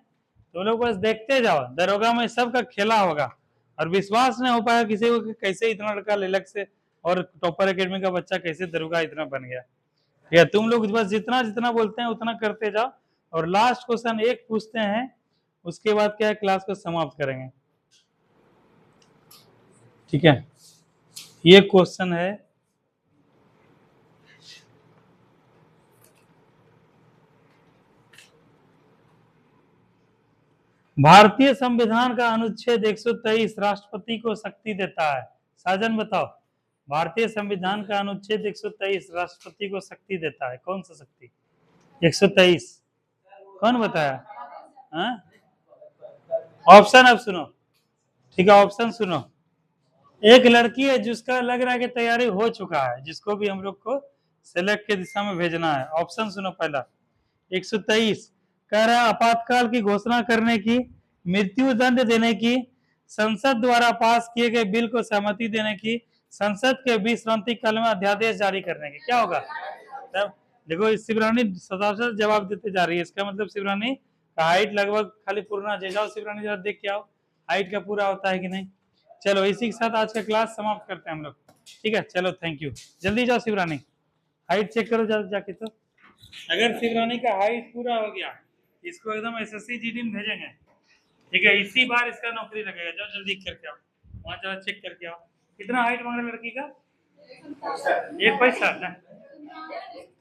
तुम लोग बस देखते जाओ, दरोगा में सबका खेला होगा, और विश्वास नहीं हो पाया किसी को कि कैसे इतना लड़का लेलक से और टॉपर एकेडमी का बच्चा कैसे दरोगा इतना बन गया। ठीक है, तुम लोग बस जितना जितना बोलते हैं उतना करते जाओ, और लास्ट क्वेश्चन एक पूछते हैं, उसके बाद क्या है, क्लास को समाप्त करेंगे। ठीक है, ये क्वेश्चन है, भारतीय संविधान का अनुच्छेद 123 राष्ट्रपति को शक्ति देता है। साजन बताओ, भारतीय संविधान का अनुच्छेद 123 राष्ट्रपति को शक्ति देता है, कौन सा शक्ति? 123 कौन बताया? ऑप्शन अब सुनो, ठीक है, ऑप्शन सुनो। एक लड़की है जिसका लग रहा है कि तैयारी हो चुका है, जिसको भी हम लोग को सेलेक्ट के दिशा में भेजना है। ऑप्शन सुनो, पहला 123 कह रहा है आपातकाल की घोषणा करने की, मृत्यु दंड देने की, संसद द्वारा पास किए गए बिल को सहमति देने की, संसद के विश्रांति काल में अध्यादेश जारी करने की। क्या होगा? तब देखो शिवरानी सदासर जवाब देते जा रही है, इसका मतलब शिवरानी का हाइट लगभग खाली पूर्ण आ जाओ, शिवरानी जरा देख के आओ हाइट का पूरा होता है कि नहीं। चलो इसी के साथ आज का क्लास समाप्त करते हैं हम लोग। ठीक है, चलो थैंक यू। जल्दी जाओ शिवरानी, हाइट चेक करो जाके। तो अगर शिवरानी का हाइट पूरा हो गया, इसको एकदम एसएससी जीडी में भेजेंगे। ठीक है, इसी बार इसका नौकरी लगेगा। जाओ जल्दी करके आओ, वहाँ जरा चेक करके आओ। कितना हाइट मांग रहे लड़की का? 1 पैसा ना,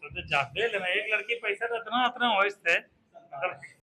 तो जाते लेना, एक लड़की पैसा तो इतना वॉइस है।